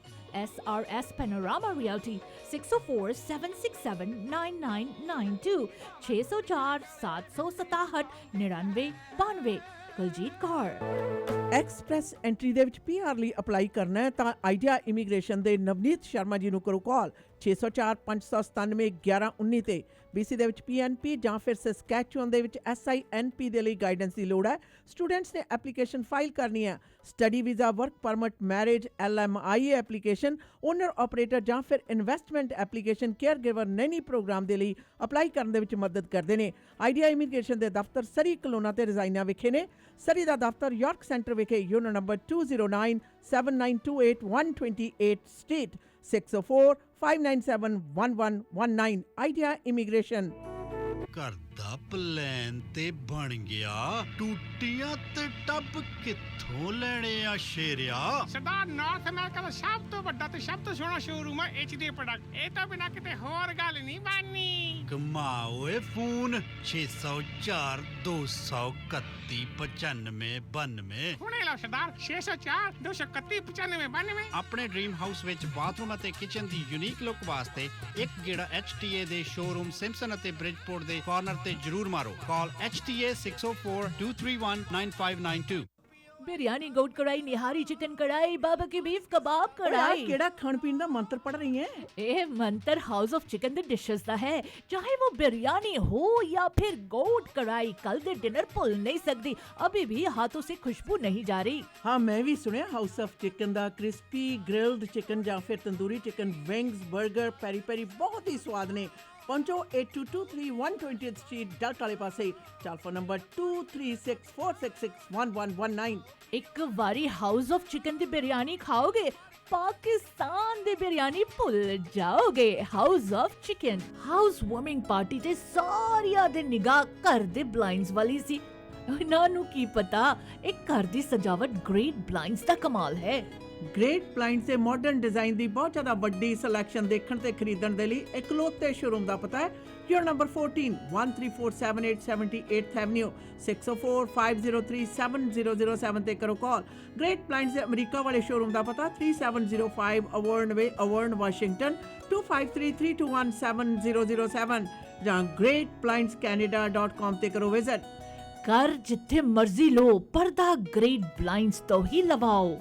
SRS Panorama Realty 604-767-9992, 604-767-9992। Kuljit Kaur. Express entry ਦੇ ਵਿੱਚ PR ਲਈ ਅਪਲਾਈ ਕਰਨਾ ਹੈ ਤਾਂ ਆਈਡੀਆ ਇਮੀਗ੍ਰੇਸ਼ਨ ਦੇ ਨਵਨੀਤ ਸ਼ਰਮਾ ਜੀ ਨੂੰ ਕਰੋ ਕਾਲ 604-597-1119 ਤੇ। BC ਦੇ ਵਿੱਚ PNP ਜਾਂ ਫਿਰ ਸਸਕੈਚੁਅਨ ਦੇ ਵਿੱਚ SINP ਦੇ ਲਈ ਗਾਈਡੈਂਸ ਦੀ ਲੋੜ ਹੈ। ਸਟੂਡੈਂਟਸ ਨੇ ਐਪਲੀਕੇਸ਼ਨ ਫਾਈਲ ਕਰਨੀ ਹੈ। Study visa, work permit, marriage, LMIA application, owner operator ਜਾਂ ਫਿਰ investment application, caregiver nanny program ਦੇ ਲਈ ਅਪਲਾਈ ਕਰਨ ਦੇ ਵਿੱਚ ਮਦਦ ਕਰਦੇ ਨੇ। ਆਈਡੀਆ ਇਮੀਗ੍ਰੇਸ਼ਨ ਦੇ ਦਫ਼ਤਰ ਸਰੀ ਕਲੋਨਾ ਤੇ ਰਜ਼ਾਈਨਾ ਵਿਖੇ ਨੇ। ਸਰੀ ਦਾ ਦਫ਼ਤਰ ਯਾਰਕ ਸੈਂਟਰ ਵਿਖੇ unit number 209-7928-128 street 604-597-1119। Idea immigration. ਘਰ ਦਾ ਪਲਾਨ ਤੇ ਬਣ ਗਿਆ। ਟੂਟੀਆਂ ਤੇ ਟੱਬ ਕਿੱਥੋਂ ਲੈਣੇ ਆ ਸ਼ੇਰਿਆ? ਸਰਦਾਰ ਨਾਰਥ ਅਮਰੀਕਾ ਦਾ ਸਭ ਤੋਂ ਵੱਡਾ ਤੇ ਸਭ ਤੋਂ ਸੋਹਣਾ ਸ਼ੋਰੂਮ ਹੈ HD ਪ੍ਰੋਡਕਟ। ਇਹ ਤੋਂ ਬਿਨਾ ਕਿਤੇ ਹੋਰ ਗੱਲ ਨਹੀਂ ਬਣਨੀ। ਕਮਾਓਏ ਫੋਨ 604 231 9592। ਹੁਣੇ ਲਓ ਸਰਦਾਰ 604 231 9592। ਆਪਣੇ ਡ੍ਰੀਮ ਹਾਊਸ ਵਿੱਚ ਬਾਥਰੂਮ ਅਤੇ ਕਿਚਨ ਦੀ ਯੂਨੀਕ ਲੁੱਕ ਵਾਸਤੇ ਇੱਕ ਗੇੜਾ HTA ਦੇ ਸ਼ੋਰੂਮ ਸਿੰਪਸਨ ਅਤੇ ਬ੍ਰਿਜਪੋਰਟ ਦੇ ਕਾਰਨਰ ਤੇ ਜ਼ਰੂਰ ਮਾਰੋ। ਕਾਲ HTA 604 231 9592। बिरयानी गोट कढ़ाई निहारी चिकन कढ़ाई बाबा की बीफ कबाब कढ़ाई ਕਿਹੜਾ ਖਾਣ ਪੀਣ ਦਾ ਮੰਤਰ ਪੜ ਰਹੀ ਹੈ? ਇਹ ਮੰਤਰ ਹਾਊਸ ਆਫ ਚਿਕਨ ਦੇ ਡਿਸ਼ਸ ਦਾ ਹੈ। ਚਾਹੇ वो बिरयानी हो या फिर गोट कढ़ाई, कल दे डिनर भूल नहीं सकती। अभी भी हाथों से खुशबू नहीं जा रही। ਹਾਂ ਮੈਂ ਵੀ ਸੁਣਿਆ house of chicken the crispy grilled chicken ਜਾਂ ਫਿਰ ਤੰਦੂਰੀ ਚਿਕਨ, ਵਿੰਗਸ, 버ਗਰ, ਪੈਰੀ ਪੈਰੀ ਬਹੁਤ ਹੀ ਸਵਾਦ ਨੇ। ਪਹੁੰਚੋ 8223 120th ਸਟਰੀਟ ਡਲਟ ਵਾਲੇ ਪਾਸੇ। Telephone number 2364661119। ਇੱਕ ਵਾਰੀ ਹਾਊਸ ਆਫ ਚਿਕਨ ਦੀ ਬਿਰਿਆਨੀ ਖਾਓਗੇ, ਪਾਕਿਸਤਾਨ ਦੀ ਬਿਰਿਆਨੀ ਭੁੱਲ ਜਾਓਗੇ। House of chicken. House warming party ਤੇ ਸਾਰਿਆਂ ਦੇ ਨਿਗਾਹ ਘਰ ਦੇ ਬਲਾਈਂਡਸ ਵਾਲੀ ਸੀ। ਇਹਨਾਂ ਨੂੰ ਕੀ ਪਤਾ ਇਹ ਘਰ ਦੀ ਸਜਾਵਟ ਗ੍ਰੇਟ ਬਲਾਈਂਡਸ ਦਾ ਕਮਾਲ ਹੈ। ਗ੍ਰੇਟ ਬਲਾਈਂਡਸ ਦੇ ਮਾਡਰਨ ਡਿਜ਼ਾਈਨ ਦੀ ਬਹੁਤ ਜ਼ਿਆਦਾ ਵੱਡੀ ਸਿਲੈਕਸ਼ਨ ਦੇਖਣ ਤੇ ਖਰੀਦਣ ਦੇ ਲਈ ਇਕਲੌਤੇ ਸ਼ੋਰੂਮ ਦਾ ਪਤਾ ਹੈ ਯੂਰ ਨੰਬਰ 14 13478 78th ਐਵਨਿਊ 6045037007 ਤੇ ਕਰੋ ਕਾਲ। ਗ੍ਰੇਟ ਬਲਾਈਂਡਸ ਦੇ ਅਮਰੀਕਾ ਵਾਲੇ ਸ਼ੋਰੂਮ ਦਾ ਪਤਾ 3705 ਅਵਰਨ ਵੇ, ਅਵਰਨ, ਵਾਸ਼ਿੰਗਟਨ 2533217007 ਜਾਂ greatblindscanada.com ਤੇ ਕਰੋ ਵਿਜ਼ਿਟ। ਘਰ ਜਿੱਥੇ ਮਰਜ਼ੀ ਲੋ, ਪਰਦਾ ਗ੍ਰੇਟ ਬਲਾਈਂਡਸ ਤੋਂ ਹੀ ਲਵਾਓ।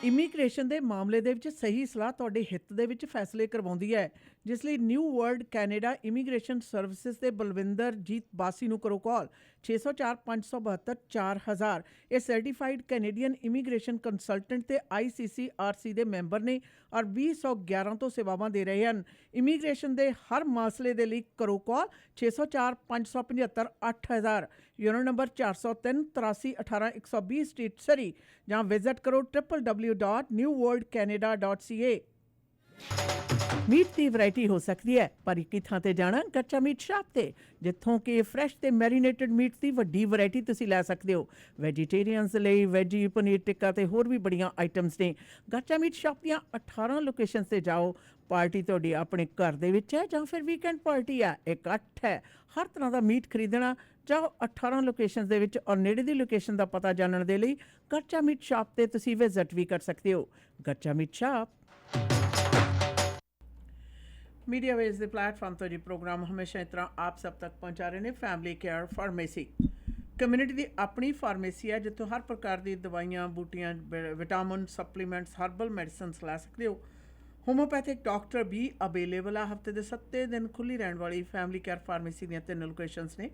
ਇਮੀਗ੍ਰੇਸ਼ਨ ਦੇ ਮਾਮਲੇ ਦੇ ਵਿੱਚ ਸਹੀ ਸਲਾਹ ਤੁਹਾਡੇ ਹਿੱਤ ਦੇ ਵਿੱਚ ਫੈਸਲੇ ਕਰਵਾਉਂਦੀ ਹੈ, ਜਿਸ ਲਈ new world Canada immigration services ਦੇ ਬਲਵਿੰਦਰ ਜੀਤ ਬਾਸੀ ਨੂੰ ਕਰੋ ਕਾਲ 604 572 4000। ਇਹ ਸਰਟੀਫਾਈਡ ਕੈਨੇਡੀਅਨ ਇਮੀਗ੍ਰੇਸ਼ਨ ਕੰਸਲਟੈਂਟ ਤੇ ICCRC ਦੇ ਮੈਂਬਰ ਨੇ ਔਰ 2011 ਤੋਂ ਸੇਵਾਵਾਂ ਦੇ ਰਹੇ ਹਨ। ਇਮੀਗ੍ਰੇਸ਼ਨ ਦੇ ਹਰ ਮਸਲੇ ਦੇ ਲਈ ਕਰੋ ਕਾਲ 604 575 8000। ਯੂਨੋ ਨੰਬਰ 403 83 18 120 ਸਟਰੀਟ ਸਰੀ ਜਾਂ ਵਿਜ਼ਿਟ ਕਰੋ www.newworldcanada.ca। ਮੀਟ ਦੀ ਵੈਰਾਈਟੀ ਹੋ ਸਕਦੀ ਹੈ, ਪਰ ਇੱਕ ਹੀ ਥਾਂ ਤੇ ਜਾਣਾ ਕੱਚਾ ਮੀਟ ਸ਼ਾਪ ਤੇ, ਜਿੱਥੋਂ ਕਿ ਫਰੈਸ਼ ਤੇ ਮੈਰੀਨੇਟਡ ਮੀਟ ਦੀ ਵੱਡੀ ਵੈਰਾਈਟੀ ਤੁਸੀਂ ਲੈ ਸਕਦੇ ਹੋ। ਵੈਜੀਟੇਰੀਅਨਸ ਲਈ ਵੈਜੀ, ਪਨੀਰ ਟਿੱਕਾ ਤੇ ਹੋਰ ਵੀ ਬੜੀਆਂ ਆਈਟਮਸ ਨੇ। ਕੱਚਾ ਮੀਟ ਸ਼ਾਪ ਦੀਆਂ 18 ਲੋਕੇਸ਼ਨਸ ਤੇ ਜਾਓ। ਪਾਰਟੀ ਤੁਹਾਡੀ ਆਪਣੇ ਘਰ ਦੇ ਵਿੱਚ ਹੈ ਜਾਂ ਫਿਰ ਵੀਕਐਂਡ ਪਾਰਟੀ ਹੈ, ਇਕੱਠ ਹੈ, ਹਰ ਤਰ੍ਹਾਂ ਦਾ ਮੀਟ ਖਰੀਦਣਾ ਜਾਓ 18 ਲੋਕੇਸ਼ਨਸ ਦੇ ਵਿੱਚ। ਔਰ ਨੇੜੇ ਦੀ ਲੋਕੇਸ਼ਨ ਦਾ ਪਤਾ ਜਾਣਨ ਦੇ ਲਈ ਕੱਚਾ ਮੀਟ ਸ਼ਾਪ ਤੇ ਤੁਸੀਂ ਵਿਜ਼ਿਟ ਵੀ ਕਰ ਸਕਦੇ ਹੋ। ਕੱਚਾ ਮੀਟ ਸ਼ਾਪ। ਮੀਡੀਆ ਵੇਜ਼ ਦੇ ਪਲੇਟਫਾਰਮ ਤੋਂ ਜੀ ਪ੍ਰੋਗਰਾਮ ਹਮੇਸ਼ਾ ਇਸ ਤਰ੍ਹਾਂ ਆਪ ਸਭ ਤੱਕ ਪਹੁੰਚਾ ਰਹੇ ਨੇ ਫੈਮਿਲੀ ਕੇਅਰ ਫਾਰਮੇਸੀ। ਕਮਿਊਨਿਟੀ ਦੀ ਆਪਣੀ ਫਾਰਮੇਸੀ ਹੈ, ਜਿੱਥੋਂ ਹਰ ਪ੍ਰਕਾਰ ਦੀ ਦਵਾਈਆਂ, ਬੂਟੀਆਂ, ਵਿਟਾਮਿਨ, ਸਪਲੀਮੈਂਟਸ, ਹਰਬਲ ਮੈਡੀਸਨਸ ਲੈ ਸਕਦੇ ਹੋ। ਹੋਮੋਪੈਥਿਕ ਡਾਕਟਰ ਵੀ ਅਵੇਲੇਬਲ ਆ। ਹਫਤੇ ਦੇ 7 ਦਿਨ ਖੁੱਲ੍ਹੀ ਰਹਿਣ ਵਾਲੀ ਫੈਮਿਲੀ ਕੇਅਰ ਫਾਰਮੇਸੀ ਦੀਆਂ 3 ਲੋਕੇਸ਼ਨਸ ਨੇ।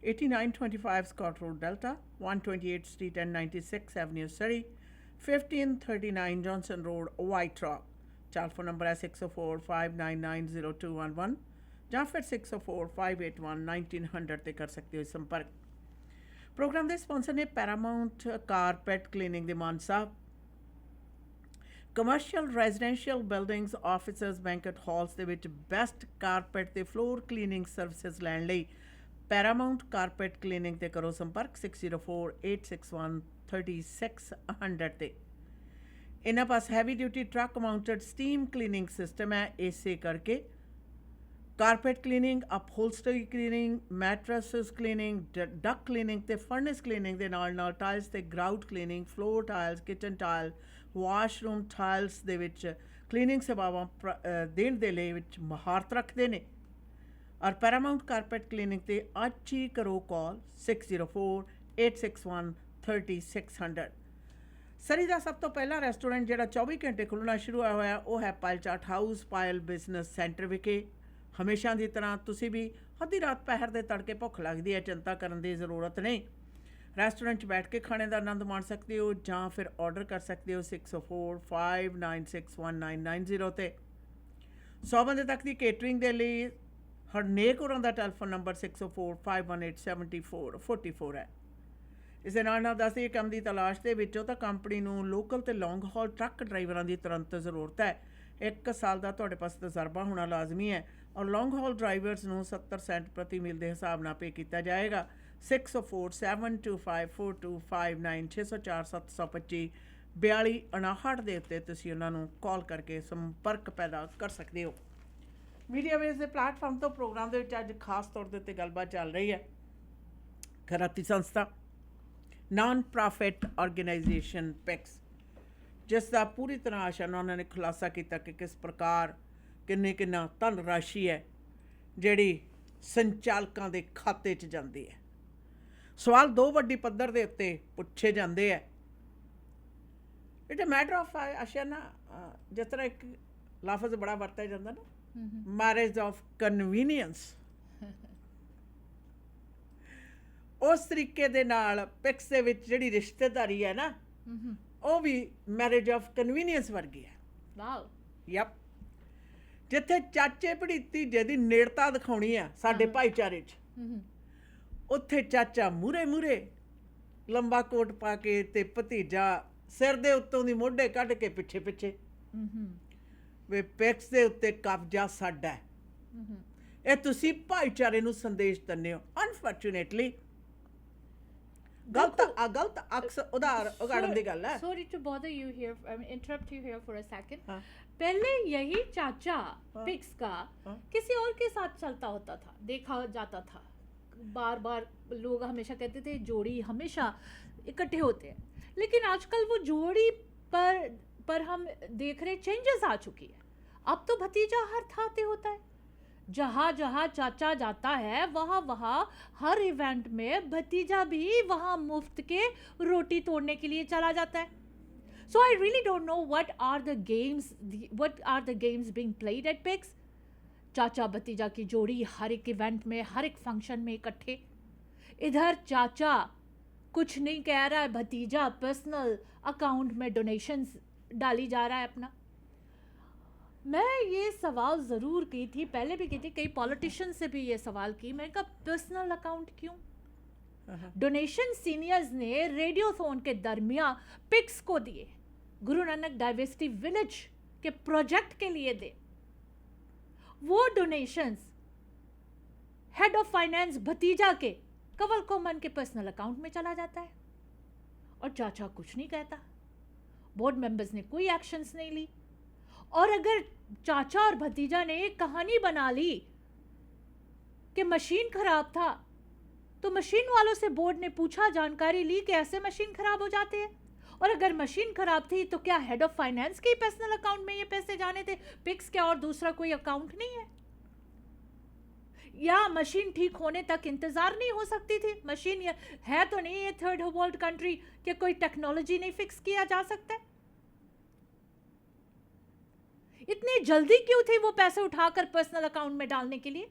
8925 Scott Road, Delta, 128th Street and 96th Avenue, Surrey, 1539 Johnson Road, White Rock। Telephone number ਹੈ 6045990211 ਜਾਂ ਫਿਰ 6045811900 ਤੇ ਕਰ ਸਕਦੇ ਹੋ ਸੰਪਰਕ। ਪ੍ਰੋਗਰਾਮ ਦੇ ਸਪਾਂਸਰ ਨੇ ਪੈਰਾਮਾਉਂਟ ਕਾਰਪੈਟ ਕਲੀਨਿੰਗ ਦੇ ਮਾਨ ਸਾਹਿਬ। Commercial residential buildings, offices, banquet halls ਦੇ ਵਿੱਚ ਬੈਸਟ ਕਾਰਪੈਟ ਤੇ ਫਲੋਰ ਕਲੀਨਿੰਗ ਸਰਵਿਸਿਜ਼ ਲੈਣ ਲਈ ਪੈਰਾਮਾਉਂਟ ਕਾਰਪੈਟ ਕਲੀਨਿੰਗ ਤੇ ਕਰੋ ਸੰਪਰਕ 6048613600 ਤੇ। ਇਹਨਾਂ ਪਾਸ heavy duty truck mounted steam cleaning system ਹੈ। ਇਸੇ ਕਰਕੇ carpet cleaning, upholstery cleaning, mattresses cleaning, duct cleaning ਤੇ ਫਰਨੈਸ ਕਲੀਨਿੰਗ ਦੇ ਨਾਲ ਨਾਲ ਟਾਇਲਸ ਤੇ grout cleaning, floor tiles, kitchen tile, washroom tiles ਦੇ ਵਿੱਚ ਕਲੀਨਿੰਗ ਸੇਵਾਵਾਂ ਦੇਣ ਦੇ ਲਈ ਵਿੱਚ ਮਹਾਰਤ ਰੱਖਦੇ ਨੇ। ਔਰ ਪੈਰਾਮਾਉਂਟ ਕਾਰਪੈਟ ਕਲੀਨਿੰਗ ਤੇ ਅੱਜ ਹੀ ਕਰੋ ਕਾਲ 6048613600। ਸਰੀ ਦਾ ਸਭ ਤੋਂ ਪਹਿਲਾ ਰੈਸਟੋਰੈਂਟ ਜਿਹੜਾ 24 ਘੰਟੇ ਖੁੱਲ੍ਹਣਾ ਸ਼ੁਰੂ ਹੋਇਆ ਉਹ ਹੈ ਪਾਇਲ ਚਾਟ ਹਾਊਸ, ਪਾਇਲ ਬਿਜ਼ਨਸ ਸੈਂਟਰ ਵਿਖੇ। ਹਮੇਸ਼ਾ ਦੀ ਤਰ੍ਹਾਂ ਤੁਸੀਂ ਵੀ ਅੱਧੀ ਰਾਤ ਪਹਿਰ ਦੇ ਤੜਕੇ ਭੁੱਖ ਲੱਗਦੀ ਹੈ, ਚਿੰਤਾ ਕਰਨ ਦੀ ਜ਼ਰੂਰਤ ਨਹੀਂ। ਰੈਸਟੋਰੈਂਟ 'ਚ ਬੈਠ ਕੇ ਖਾਣੇ ਦਾ ਆਨੰਦ ਮਾਣ ਸਕਦੇ ਹੋ ਜਾਂ ਫਿਰ ਆਰਡਰ ਕਰ ਸਕਦੇ ਹੋ 6045961990 ਤੇ। 100 ਬੰਦੇ ਤੱਕ ਦੀ ਕੇਟਰਿੰਗ ਦੇ ਲਈ ਹਰਨੇਕ ਹੋਰਾਂ ਦਾ ਟੈਲੀਫੋਨ ਨੰਬਰ 6045187444 ਹੈ। ਇਸ ਦੇ ਨਾਲ ਦੱਸਦੇ ਕੰਮ ਦੀ ਤਲਾਸ਼ ਦੇ ਵਿੱਚੋਂ ਤਾਂ ਕੰਪਨੀ ਨੂੰ ਲੋਕਲ ਤੇ ਲੌਂਗ ਹਾਲ ਟਰੱਕ ਡਰਾਈਵਰਾਂ ਦੀ ਤੁਰੰਤ ਜ਼ਰੂਰਤ ਹੈ। 1 ਸਾਲ ਦਾ ਤੁਹਾਡੇ ਪਾਸ ਤਜਰਬਾ ਹੋਣਾ ਲਾਜ਼ਮੀ ਹੈ। ਔਰ ਲੌਂਗ ਹਾਲ ਡਰਾਈਵਰਸ ਨੂੰ 70 ਸੈਂਟ ਪ੍ਰਤੀ ਮੀਲ ਦੇ ਹਿਸਾਬ ਨਾਲ ਪੇ ਕੀਤਾ ਜਾਏਗਾ। 6047254259 604-725 4259 ਦੇ ਉੱਤੇ ਤੁਸੀਂ ਉਹਨਾਂ ਨੂੰ ਕਾਲ ਕਰਕੇ ਸੰਪਰਕ ਪੈਦਾ ਕਰ ਸਕਦੇ ਹੋ। ਮੀਡੀਆ ਵੇਸ ਦੇ ਪਲੇਟਫਾਰਮ ਤੋਂ ਪ੍ਰੋਗਰਾਮ ਦੇ ਵਿੱਚ ਅੱਜ ਖਾਸ ਤੌਰ ਦੇ ਉੱਤੇ ਗੱਲਬਾਤ ਚੱਲ ਰਹੀ ਹੈ। ਖੈਰਾਤੀ ਸੰਸਥਾ ਨਾਨ ਪ੍ਰੋਫਿਟ ਆਰਗੇਨਾਈਜੇਸ਼ਨ ਪਿਕਸ, ਜਿਸ ਦਾ ਪੂਰੀ ਤਰ੍ਹਾਂ ਆਸ਼ਾ ਨਾਲ ਉਹਨਾਂ ਨੇ ਖੁਲਾਸਾ ਕੀਤਾ ਕਿ ਕਿਸ ਪ੍ਰਕਾਰ ਕਿੰਨਾ ਧਨ ਰਾਸ਼ੀ ਹੈ ਜਿਹੜੀ ਸੰਚਾਲਕਾਂ ਦੇ ਖਾਤੇ 'ਚ ਜਾਂਦੀ ਹੈ। ਸਵਾਲ ਦੋ ਵੱਡੀ ਪੱਧਰ ਦੇ ਉੱਤੇ ਪੁੱਛੇ ਜਾਂਦੇ ਹੈ। ਇਟ ਅ ਮੈਟਰ ਆਫ ਆਸ਼ਾ ਨਾ, ਜਿਸ ਤਰ੍ਹਾਂ ਇੱਕ ਲਫ਼ਜ਼ ਬੜਾ ਵਰਤਿਆ ਜਾਂਦਾ ਨਾ, ਮੈਰਿਜ ਆਫ ਕਨਵੀਨੀਅੰਸ, ਉਸ ਤਰੀਕੇ ਦੇ ਨਾਲ ਪਿਕਸ ਦੇ ਵਿੱਚ ਜਿਹੜੀ ਰਿਸ਼ਤੇਦਾਰੀ ਹੈ ਨਾ, ਉਹ ਵੀ ਮੈਰਿਜ ਆਫ ਕਨਵੀਨੀਅੰਸ ਵਰਗੀ ਹੈ। ਵਾਓ। ਯਪ, ਜਿੱਥੇ ਚਾਚੇ ਭੜੀਤੀ ਜਿਹਦੀ ਨੇੜਤਾ ਦਿਖਾਉਣੀ ਆ ਸਾਡੇ ਭਾਈਚਾਰੇ 'ਚ, ਉੱਥੇ ਚਾਚਾ ਮੂਹਰੇ ਲੰਬਾ ਕੋਟ ਪਾ ਕੇ ਤੇ ਭਤੀਜਾ ਸਿਰ ਦੇ ਉੱਤੋਂ ਦੀ ਮੋਢੇ ਕੱਢ ਕੇ ਪਿੱਛੇ ਵੇ ਪਿਕਸ ਦੇ ਉੱਤੇ ਕਬਜ਼ਾ ਸਾਡਾ ਹੈ। ਇਹ ਤੁਸੀਂ ਭਾਈਚਾਰੇ ਨੂੰ ਸੰਦੇਸ਼ ਦਿੰਦੇ ਹੋ। ਅਨਫੋਰਚੂਨੇਟਲੀ ਗਲਤ ਅਕਸ ਉਗਾੜਨ ਦੀ ਗੱਲ ਹੈ। Sorry to bother you here, interrupt you here for a second. पहले यही चाचा पिक्स का किसी और के साथ चलता होता था, देखा जाता था। बार लोग हमेशा कहते थे जोड़ी हमेशा इकट्ठे होते हैं, लेकिन आजकल वो जोड़ी पर हम देख रहे चेंजेस आ चुकी है। अब तो भतीजा हर थाते होता है, जहाँ चाचा जाता है वहाँ हर इवेंट में भतीजा भी वहाँ मुफ्त के रोटी तोड़ने के लिए चला जाता है। So I really don't know what are the games being played at PICS. चाचा भतीजा की जोड़ी हर एक इवेंट में, हर एक फंक्शन में इकट्ठे। इधर चाचा कुछ नहीं कह रहा है, भतीजा पर्सनल अकाउंट में डोनेशंस डाली जा रहा है अपना। मैं ये सवाल ज़रूर की थी, पहले भी की थी, कई पॉलिटिशियन से भी ये सवाल की। मैंने कहा पर्सनल अकाउंट क्यों? डोनेशन सीनियर्स ने रेडियोथॉन के दरमियान पिक्स को दिए, गुरु नानक डाइवर्सिटी विलेज के प्रोजेक्ट के लिए दे। वो डोनेशंस हेड ऑफ फाइनेंस भतीजा के कंवल कोमन के पर्सनल अकाउंट में चला जाता है और चाचा कुछ नहीं कहता। बोर्ड मेंबर्स ने कोई एक्शंस नहीं ली। और अगर चाचा और भतीजा ने एक कहानी बना ली कि मशीन खराब था, तो मशीन वालों से बोर्ड ने पूछा, जानकारी ली कि ऐसे मशीन खराब हो जाते हैं। और अगर मशीन खराब थी तो क्या हेड ऑफ फाइनेंस के पर्सनल अकाउंट में ये पैसे जाने थे? पिक्स के और दूसरा कोई अकाउंट नहीं है? या मशीन ठीक होने तक इंतजार नहीं हो सकती थी? मशीन है तो नहीं ये थर्ड वर्ल्ड कंट्री कि कोई टेक्नोलॉजी नहीं फिक्स किया जा सकता है? इतनी जल्दी क्यों थी वो पैसे उठाकर पर्सनल अकाउंट में डालने के लिए?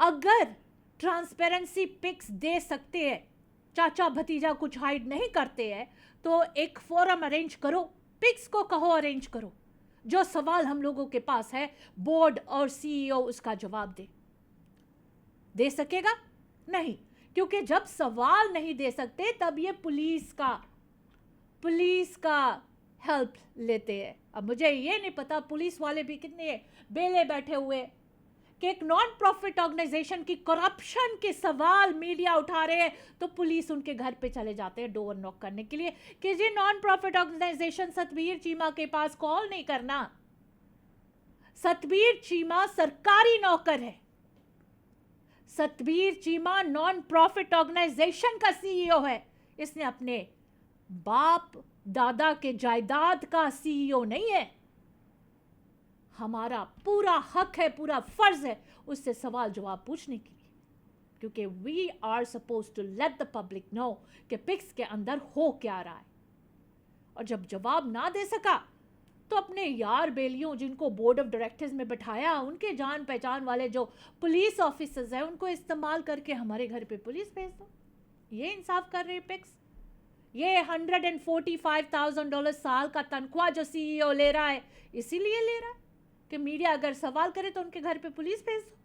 अगर ट्रांसपेरेंसी पिक्स दे सकते हैं, चाचा भतीजा कुछ हाइड नहीं करते हैं, तो एक फोरम अरेंज करो, पिक्स को कहो अरेंज करो। जो सवाल हम लोगों के पास है, बोर्ड और सीईओ उसका जवाब दे सकेगा? नहीं, क्योंकि जब सवाल नहीं दे सकते तब ये पुलिस का हेल्प लेते हैं। अब मुझे ये नहीं पता पुलिस वाले भी कितने बेले बैठे हुए कि एक नॉन प्रॉफिट ऑर्गेनाइजेशन की करप्शन के सवाल मीडिया उठा रहे हैं, तो पुलिस उनके घर पे चले जाते हैं डोर नॉक करने के लिए कि जी non profit organization Satbir Cheema के पास कॉल नहीं करना। सतबीर चीमा सरकारी नौकर है। Satbir Cheema non profit organization का सीईओ है। इसने अपने बाप दादा के जायदाद का सीईओ नहीं है। हमारा पूरा हक है, पूरा फर्ज है उससे सवाल जवाब पूछने के लिए, क्योंकि we are suppose to let the public know कि पिक्स के अंदर हो क्या रहा है। और जब जवाब ना दे सका तो अपने यार बेलियों जिनको बोर्ड ऑफ डायरेक्टर्स में बैठाया, उनके जान पहचान वाले जो पुलिस ऑफिसर्स हैं उनको इस्तेमाल करके हमारे घर पे पुलिस भेज दो। ये इंसाफ कर रहे पिक्स? ये $145,000 साल का तनख्वाह जो सीईओ ले रहा है, इसीलिए ले रहा है कि मीडिया अगर सवाल करे तो उनके घर पे पुलिस भेज दो।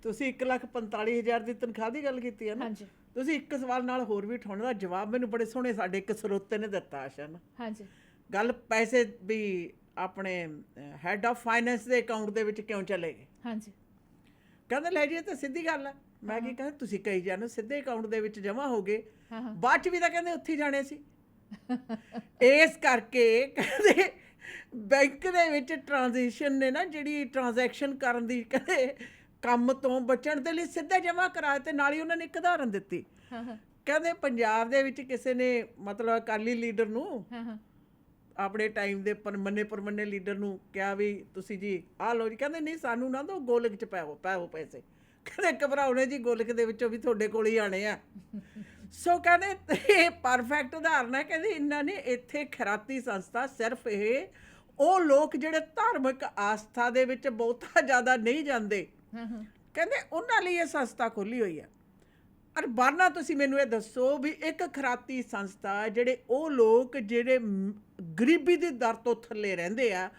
ਤੁਸੀਂ 1,45,000 ਦੀ ਤਨਖਾਹ ਦੀ ਗੱਲ ਕੀਤੀ ਹੈ ਨਾ? ਹਾਂਜੀ। ਤੁਸੀਂ ਇੱਕ ਸਵਾਲ ਨਾਲ ਹੋਰ ਵੀ ਉਠਾਉਣ ਦਾ ਜਵਾਬ ਮੈਨੂੰ ਬੜੇ ਸੋਹਣੇ ਸਾਡੇ ਇੱਕ ਸਰੋਤੇ ਨੇ ਦਿੱਤਾ ਆਸ਼ਾ ਨਾ। ਹਾਂਜੀ। ਗੱਲ ਪੈਸੇ ਵੀ ਆਪਣੇ ਹੈਡ ਆਫ ਫਾਈਨੈਂਸ ਦੇ ਅਕਾਊਂਟ ਦੇ ਵਿੱਚ ਕਿਉਂ ਚਲੇ ਗਏ? हाँ जी। ਕਹਿੰਦੇ ਲੈ ਜੀ ਇਹ ਤਾਂ ਸਿੱਧੀ ਗੱਲ ਹੈ। ਮੈਂ ਕੀ ਕਹਿੰਦਾ ਤੁਸੀਂ ਕਹੀ ਜਾਂਦੇ ਸਿੱਧੇ ਅਕਾਊਂਟ ਦੇ ਵਿੱਚ ਜਮ੍ਹਾਂ ਹੋ ਗਏ, ਬਾਅਦ ਚ ਵੀ ਤਾਂ ਕਹਿੰਦੇ ਉੱਥੇ ਹੀ ਜਾਣੇ ਸੀ। ਇਸ ਕਰਕੇ ਕਹਿੰਦੇ ਬੈਂਕ ਦੇ ਵਿੱਚ ਟ੍ਰਾਂਜੈਕਸ਼ਨ ਨੇ ਨਾ ਜਿਹੜੀ ਟ੍ਰਾਂਜੈਕਸ਼ਨ ਕਰਨ ਦੀ ਕਹਿੰਦੇ ਕੰਮ ਤੋਂ ਬਚਣ ਦੇ ਲਈ ਸਿੱਧਾ ਜਮ੍ਹਾਂ ਕਰਾਇਆ। ਤੇ ਨਾਲ ਹੀ ਉਹਨਾਂ ਨੇ ਇੱਕ ਉਦਾਹਰਨ ਦਿੱਤੀ, ਕਹਿੰਦੇ ਪੰਜਾਬ ਦੇ ਵਿੱਚ ਕਿਸੇ ਨੇ ਮਤਲਬ ਅਕਾਲੀ ਲੀਡਰ ਨੂੰ ਆਪਣੇ ਟਾਈਮ ਦੇ ਪਰਮੰਨੇ ਲੀਡਰ ਨੂੰ ਕਿਹਾ ਵੀ ਤੁਸੀਂ ਜੀ ਆਹ ਲਓ ਜੀ, ਕਹਿੰਦੇ ਨਹੀਂ ਸਾਨੂੰ ਨਾ ਦਿਓ, ਗੋਲਕ 'ਚ ਪਾਓ ਪੈਸੇ। ਕਹਿੰਦੇ ਘਬਰਾਉਣੇ ਜੀ, ਗੋਲਕ ਦੇ ਵਿੱਚੋਂ ਵੀ ਤੁਹਾਡੇ ਕੋਲ ਹੀ ਆਣੇ ਆ। ਸੋ ਕਹਿੰਦੇ ਇਹ ਪਰਫੈਕਟ ਉਦਾਹਰਨ ਹੈ। ਕਹਿੰਦੇ ਇਹਨਾਂ ਨੇ ਇੱਥੇ ਖੈਰਾਤੀ ਸੰਸਥਾ ਸਿਰਫ ਇਹ ਉਹ ਲੋਕ ਜਿਹੜੇ ਧਾਰਮਿਕ ਆਸਥਾ ਦੇ ਵਿੱਚ ਬਹੁਤਾ ਜ਼ਿਆਦਾ ਨਹੀਂ ਜਾਂਦੇ, ਕਹਿੰਦੇ ਉਹਨਾਂ ਲਈ ਇਹ ਸੰਸਥਾ ਖੋਲ੍ਹੀ ਹੋਈ ਹੈ। ਔਰ ਵਰਨਾ ਤੁਸੀਂ ਮੈਨੂੰ ਇਹ ਦੱਸੋ ਵੀ ਇੱਕ ਖੈਰਾਤੀ ਸੰਸਥਾ ਜਿਹੜੇ ਉਹ ਲੋਕ ਜਿਹੜੇ ਗਰੀਬੀ ਦੀ ਦਰ ਤੋਂ ਥੱਲੇ ਰਹਿੰਦੇ ਆ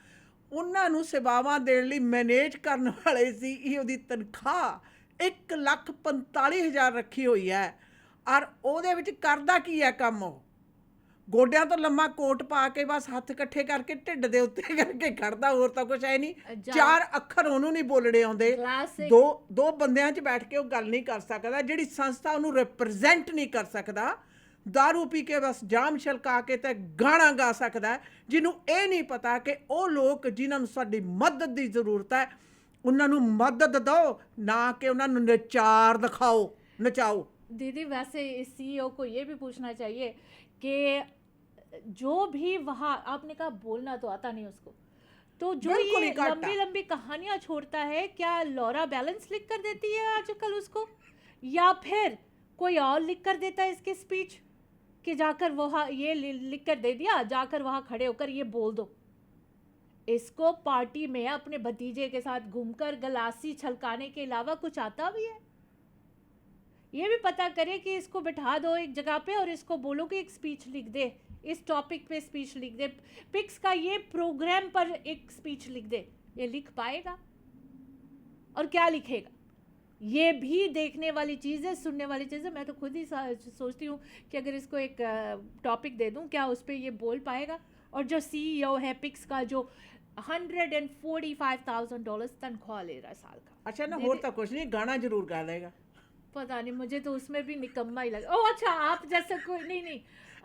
ਉਹਨਾਂ ਨੂੰ ਸੇਵਾਵਾਂ ਦੇਣ ਲਈ ਮੈਨੇਜ ਕਰਨ ਵਾਲੇ ਸੀ, ਇਹ ਉਹਦੀ ਤਨਖਾਹ 1,45,000 ਰੱਖੀ ਹੋਈ ਹੈ। ਔਰ ਉਹਦੇ ਵਿੱਚ ਕਰਦਾ ਕੀ ਹੈ ਕੰਮ? ਉਹ ਗੋਡਿਆਂ ਤੋਂ ਲੰਮਾ ਕੋਟ ਪਾ ਕੇ ਬਸ ਹੱਥ ਇਕੱਠੇ ਕਰਕੇ ਢਿੱਡ ਦੇ ਉੱਤੇ ਕਰਕੇ ਖੜਦਾ, ਹੋਰ ਤਾਂ ਕੁਛ ਹੈ ਨਹੀਂ। 4 ਅੱਖਰ ਉਹਨੂੰ ਨਹੀਂ ਬੋਲਣੇ ਆਉਂਦੇ, ਦੋ ਬੰਦਿਆਂ 'ਚ ਬੈਠ ਕੇ ਉਹ ਗੱਲ ਨਹੀਂ ਕਰ ਸਕਦਾ, ਜਿਹੜੀ ਸੰਸਥਾ ਉਹਨੂੰ ਰਿਪਰੈਜ਼ੈਂਟ ਨਹੀਂ ਕਰ ਸਕਦਾ। ਦਾਰੂ ਪੀ ਕੇ ਬਸ ਜਾਮ ਛਲਕਾ ਕੇ ਤੇ ਗਾਣਾ ਗਾ ਸਕਦਾ, ਜਿਹਨੂੰ ਇਹ ਨਹੀਂ ਪਤਾ ਕਿ ਉਹ ਲੋਕ ਜਿਨ੍ਹਾਂ ਨੂੰ ਸਾਡੀ ਮਦਦ ਦੀ ਜ਼ਰੂਰਤ ਹੈ ਉਹਨਾਂ ਨੂੰ ਮਦਦ ਦਿਓ, ਨਾ ਕਿ ਉਹਨਾਂ ਨੂੰ ਨਚਾਰ दिखाओ, नचाओ। दीदी वैसे इस सीईओ को ये भी पूछना चाहिए कि जो भी वहाँ, आपने कहा बोलना तो आता नहीं उसको, तो जो ये लंबी लंबी कहानियाँ छोड़ता है, क्या लॉरा बैलेंस लिख कर देती है आजकल उसको, या फिर कोई और लिख कर देता है इसकी स्पीच कि जाकर वहाँ ये लिख कर दे दिया, जाकर वहाँ खड़े होकर ये बोल दो। इसको पार्टी में अपने भतीजे के साथ घूमकर गलासी छलकाने के अलावा कुछ आता भी है? ये भी पता करे कि इसको बिठा दो एक जगह पे और इसको बोलो कि एक स्पीच लिख दे, इस टॉपिक पे स्पीच लिख दे, पिक्स का ये प्रोग्राम पर एक स्पीच लिख दे। ये लिख पाएगा? और क्या लिखेगा? ये भी देखने वाली चीज़ है, सुनने वाली चीज़ है। मैं तो खुद ही सोचती हूँ कि अगर इसको एक टॉपिक दे दूँ, क्या उस पर ये बोल पाएगा? और जो सीईओ है पिक्स का, जो $145,000 तनख्वाह ले रहा है साल का। अच्छा ना, और तो कुछ नहीं, गाना जरूर गा देगा। पता नहीं, मुझे तो उसमें भी निकम्मा ही लगा। ओह अच्छा, आप जैसा कोई नहीं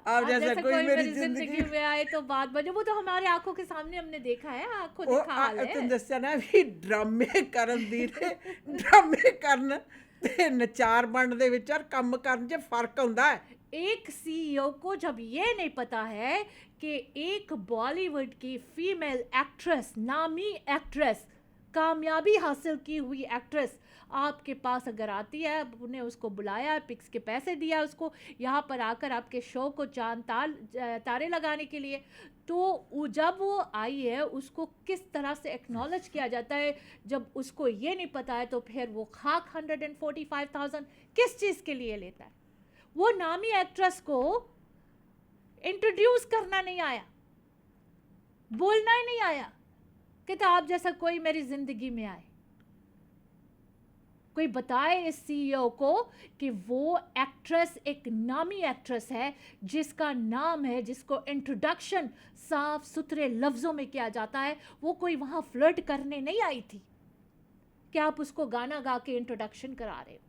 आप जैसा कोई मेरी जिंदगी में आए तो बात बने, वो तो हमारे आंखों के सामने हमने देखा है, आंखों दिखा हाल है। तुम दस्या ना भी ड्रामे करन दी ने, ड्रामे करन ते नचार बनन दे विच और काम करन च फर्क हुंदा है। एक सीईओ को जब ये नहीं पता है कि एक बॉलीवुड की फीमेल एक्ट्रेस, नामी एक्ट्रेस, कामयाबी हासिल की हुई एक्ट्रेस आपके पास अगर आती है, उन्हें उसको बुलाया है, पिक्स के पैसे दिया उसको यहाँ पर आकर आपके शो को चांद तारे लगाने के लिए, तो जब वो आई है उसको किस तरह से एक्नॉलेज किया जाता है? जब उसको ये नहीं पता है तो फिर वो खाक 145,000 किस चीज़ के लिए लेता है? वो नामी एक्ट्रेस को इंट्रोड्यूस करना नहीं आया, बोलना ही नहीं आया कि तो आप जैसा कोई मेरी जिंदगी में आए। कोई बताए इस सीईओ को कि वो एक्ट्रेस एक नामी एक्ट्रेस है जिसका नाम है, जिसको इंट्रोडक्शन साफ सुथरे लफ्ज़ों में किया जाता है। वो कोई वहाँ फ्लर्ट करने नहीं आई थी कि आप उसको गाना गा के इंट्रोडक्शन करा रहे हो।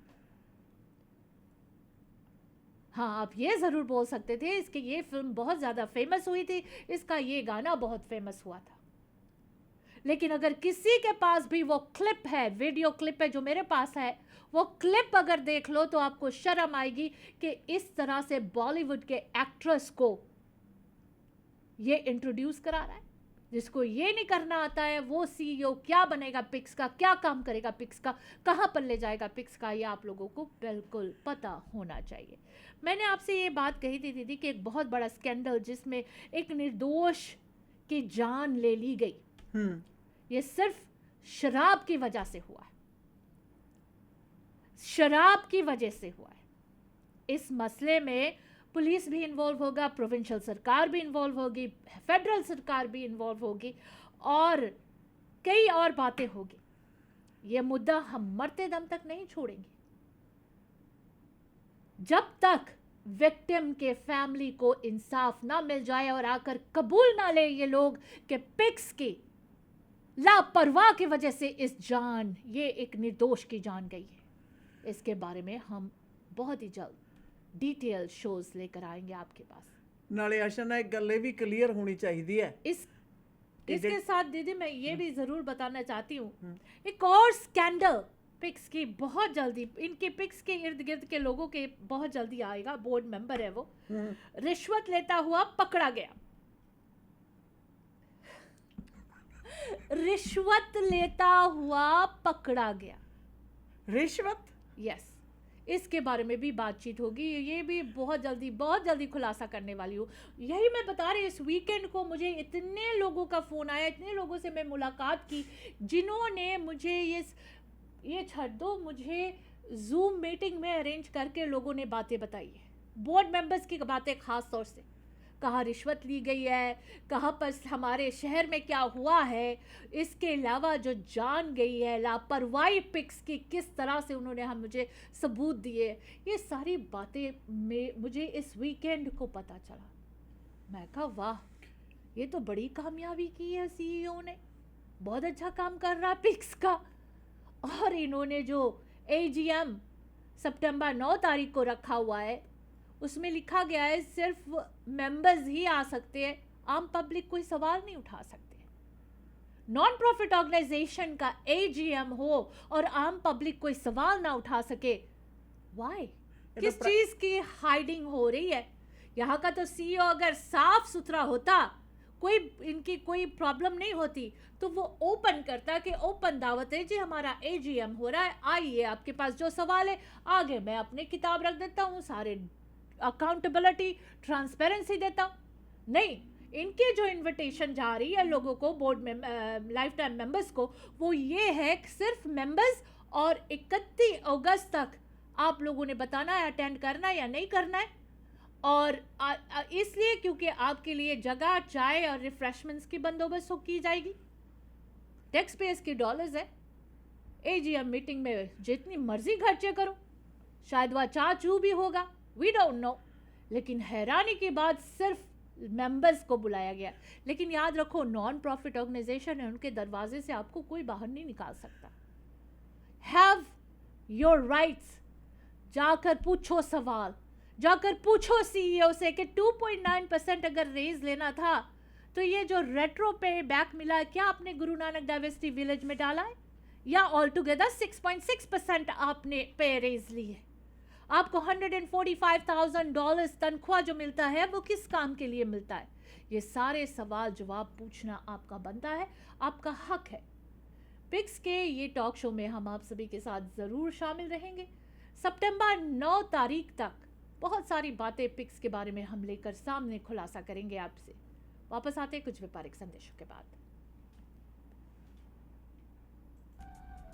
हाँ, आप ये ज़रूर बोल सकते थे इसकी ये फिल्म बहुत ज़्यादा फेमस हुई थी, इसका ये गाना बहुत फेमस हुआ था। लेकिन अगर किसी के पास भी वो क्लिप है, वीडियो क्लिप है जो मेरे पास है, वो क्लिप अगर देख लो तो आपको शर्म आएगी कि इस तरह से बॉलीवुड के एक्ट्रेस को ये इंट्रोड्यूस करा रहा है। जिसको ये नहीं करना आता है वो सीईओ क्या बनेगा पिक्स का, क्या काम करेगा पिक्स का, कहाँ पर ले जाएगा पिक्स का, ये आप लोगों को बिल्कुल पता होना चाहिए। मैंने आपसे ये बात कही थी दीदी कि एक बहुत बड़ा स्कैंडल जिसमें एक निर्दोष की जान ले ली गई, ये सिर्फ शराब की वजह से हुआ है, शराब की वजह से हुआ है। इस मसले में पुलिस भी इन्वॉल्व होगा, प्रोविंशियल सरकार भी इन्वॉल्व होगी, फेडरल सरकार भी इन्वॉल्व होगी और कई और बातें होगी। ये मुद्दा हम मरते दम तक नहीं छोड़ेंगे। जब तक विक्टिम के फैमिली को इंसाफ ना मिल जाए और आकर कबूल ना ले ये लोग कि पिग्स की लापरवाह की वजह से ये एक निर्दोष की जान गई है। इसके बारे में हम बहुत ही जल्द डिटेल शोज लेकर आएंगे आपके पास। नाले आशा ना एक गल भी क्लियर होनी चाहिए है। इसके साथ दीदी मैं ये भी जरूर बताना चाहती हूँ, एक और स्कैंडल पिक्स की बहुत जल्दी, इनके पिक्स के इर्द गिर्द के लोगों के बहुत जल्दी आएगा। बोर्ड मेंबर है वो, रिश्वत लेता हुआ पकड़ा गया। रिश्वत लेता हुआ पकड़ा गया। रिश्वत, यस, इसके बारे में भी बातचीत होगी। ये भी बहुत जल्दी खुलासा करने वाली हूँ। यही मैं बता रही, इस वीकेंड को मुझे इतने लोगों का फ़ोन आया, इतने लोगों से मैं मुलाकात की जिन्होंने मुझे ये छੱड दो, मुझे जूम मीटिंग में अरेंज करके लोगों ने बातें बताई है। बोर्ड मेंबर्स की बातें ख़ास तौर से, कहाँ रिश्वत ली गई है, कहाँ पर हमारे शहर में क्या हुआ है, इसके अलावा जो जान गई है लापरवाही पिक्स की, किस तरह से उन्होंने मुझे सबूत दिए, ये सारी बातें में मुझे इस वीकेंड को पता चला। मैं कहा वाह, ये तो बड़ी कामयाबी की है सीईओ ने, बहुत अच्छा काम कर रहा पिक्स का। और इन्होंने जो AGM सितंबर 9 तारीख को रखा हुआ है, उसमें लिखा गया है सिर्फ मेंबर्स ही आ सकते हैं, आम पब्लिक कोई सवाल नहीं उठा सकते। नॉन प्रॉफिट ऑर्गेनाइजेशन का AGM हो और आम पब्लिक कोई सवाल ना उठा सके, व्हाई? किस चीज की हाइडिंग हो रही है? यहाँ का तो CEO अगर साफ सुथरा होता, इनकी कोई प्रॉब्लम नहीं होती, तो वो ओपन करता कि ओपन दावत है जी, हमारा AGM हो रहा है, आइए, आपके पास जो सवाल है आगे मैं अपनी किताब रख देता हूँ, सारे अकाउंटेबिलिटी ट्रांसपेरेंसी देता हूँ। नहीं, इनके जो इनविटेशन जा रही है लोगों को, बोर्ड में लाइफ टाइम मेंबर्स को, वो ये है कि सिर्फ मेंबर्स, और 31 अगस्त तक आप लोगों ने बताना है अटेंड करना है या नहीं करना है। और इसलिए क्योंकि आपके लिए जगह, चाय और रिफ्रेशमेंट्स की बंदोबस्त की जाएगी। टैक्स पेयर्स के डॉलर्स है। AGM मीटिंग में जितनी मर्जी खर्चे करो, शायद वह चाचू भी होगा, वी डोंट नो, लेकिन हैरानी की बात सिर्फ मेंबर्स को बुलाया गया। लेकिन याद रखो, नॉन प्रॉफिट ऑर्गेनाइजेशन है, उनके दरवाजे से आपको कोई बाहर नहीं निकाल सकता। हैव योर राइट्स, जाकर पूछो सवाल, जाकर पूछो CEO से कि 2.9% अगर रेज लेना था तो ये जो रेट्रो पे बैक मिला है, क्या आपने गुरु नानक डाइवर्सिटी विलेज में डाला है, या ऑल टुगेदर 6.6% आपने पे रेज ली है? आपको $145,000 तनख्वाह जो मिलता है वो किस काम के लिए मिलता है? ये सारे सवाल जवाब पूछना आपका बनता है, आपका हक है। पिक्स के ये टॉक शो में हम आप सभी के साथ ज़रूर शामिल रहेंगे। सितंबर 9 तारीख तक बहुत सारी बातें पिक्स के बारे में हम लेकर सामने खुलासा करेंगे आपसे। वापस आते कुछ व्यापारिक संदेशों के बाद।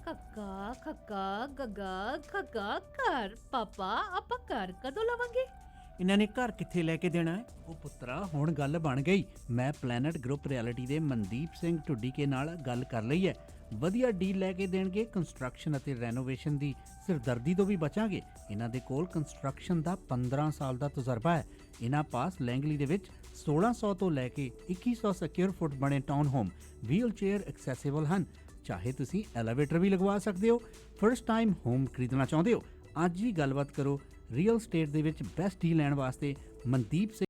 खक्का खक्का गगा खक्का कर पापा ਆਪਾਂ ਘਰ ਕਦੋਂ ਲਵਾਂਗੇ? ਇਹਨਾਂ ਨੇ ਘਰ ਕਿੱਥੇ ਲੈ ਕੇ ਦੇਣਾ ਹੈ? ਉਹ ਪੁੱਤਰਾ, ਹੁਣ ਗੱਲ ਬਣ ਗਈ। ਮੈਂ ਪਲੈਨਟ ਗਰੁੱਪ ਰਿਐਲਿਟੀ ਦੇ ਮਨਦੀਪ ਸਿੰਘ ਢੁੱਡੀਕੇ ਨਾਲ ਗੱਲ ਕਰ ਲਈ ਹੈ। ਵਧੀਆ ਡੀਲ ਲੈ ਕੇ ਦੇਣਗੇ। ਕੰਸਟਰਕਸ਼ਨ ਅਤੇ ਰੈਨੋਵੇਸ਼ਨ ਦੀ ਸਿਰਦਰਦੀ ਤੋਂ ਵੀ ਬਚਾਂਗੇ। ਇਹਨਾਂ ਦੇ ਕੋਲ ਕੰਸਟਰਕਸ਼ਨ ਦਾ 15 ਸਾਲ ਦਾ ਤਜਰਬਾ ਹੈ। ਇਹਨਾਂ ਪਾਸ ਲੈਂਗਲੀ ਦੇ ਵਿੱਚ 1600 ਤੋਂ ਲੈ ਕੇ 2100 ਸਕੁਅਰ ਫੁੱਟ ਬਣੇ town home wheelchair accessible ਹਨ। ਚਾਹੇ ਤੁਸੀਂ ਐਲੀਵੇਟਰ ਵੀ ਲਗਵਾ ਸਕਦੇ ਹੋ। ਫਰਸਟ ਟਾਈਮ ਹੋਮ ਖਰੀਦਣਾ ਚਾਹੁੰਦੇ ਹੋ, ਅੱਜ ਹੀ ਗੱਲਬਾਤ ਕਰੋ। ਰੀਅਲ ਸਟੇਟ ਦੇ ਵਿੱਚ ਬੈਸਟ ਡੀਲ ਲੈਣ ਵਾਸਤੇ ਮਨਦੀਪ ਸਿੰਘ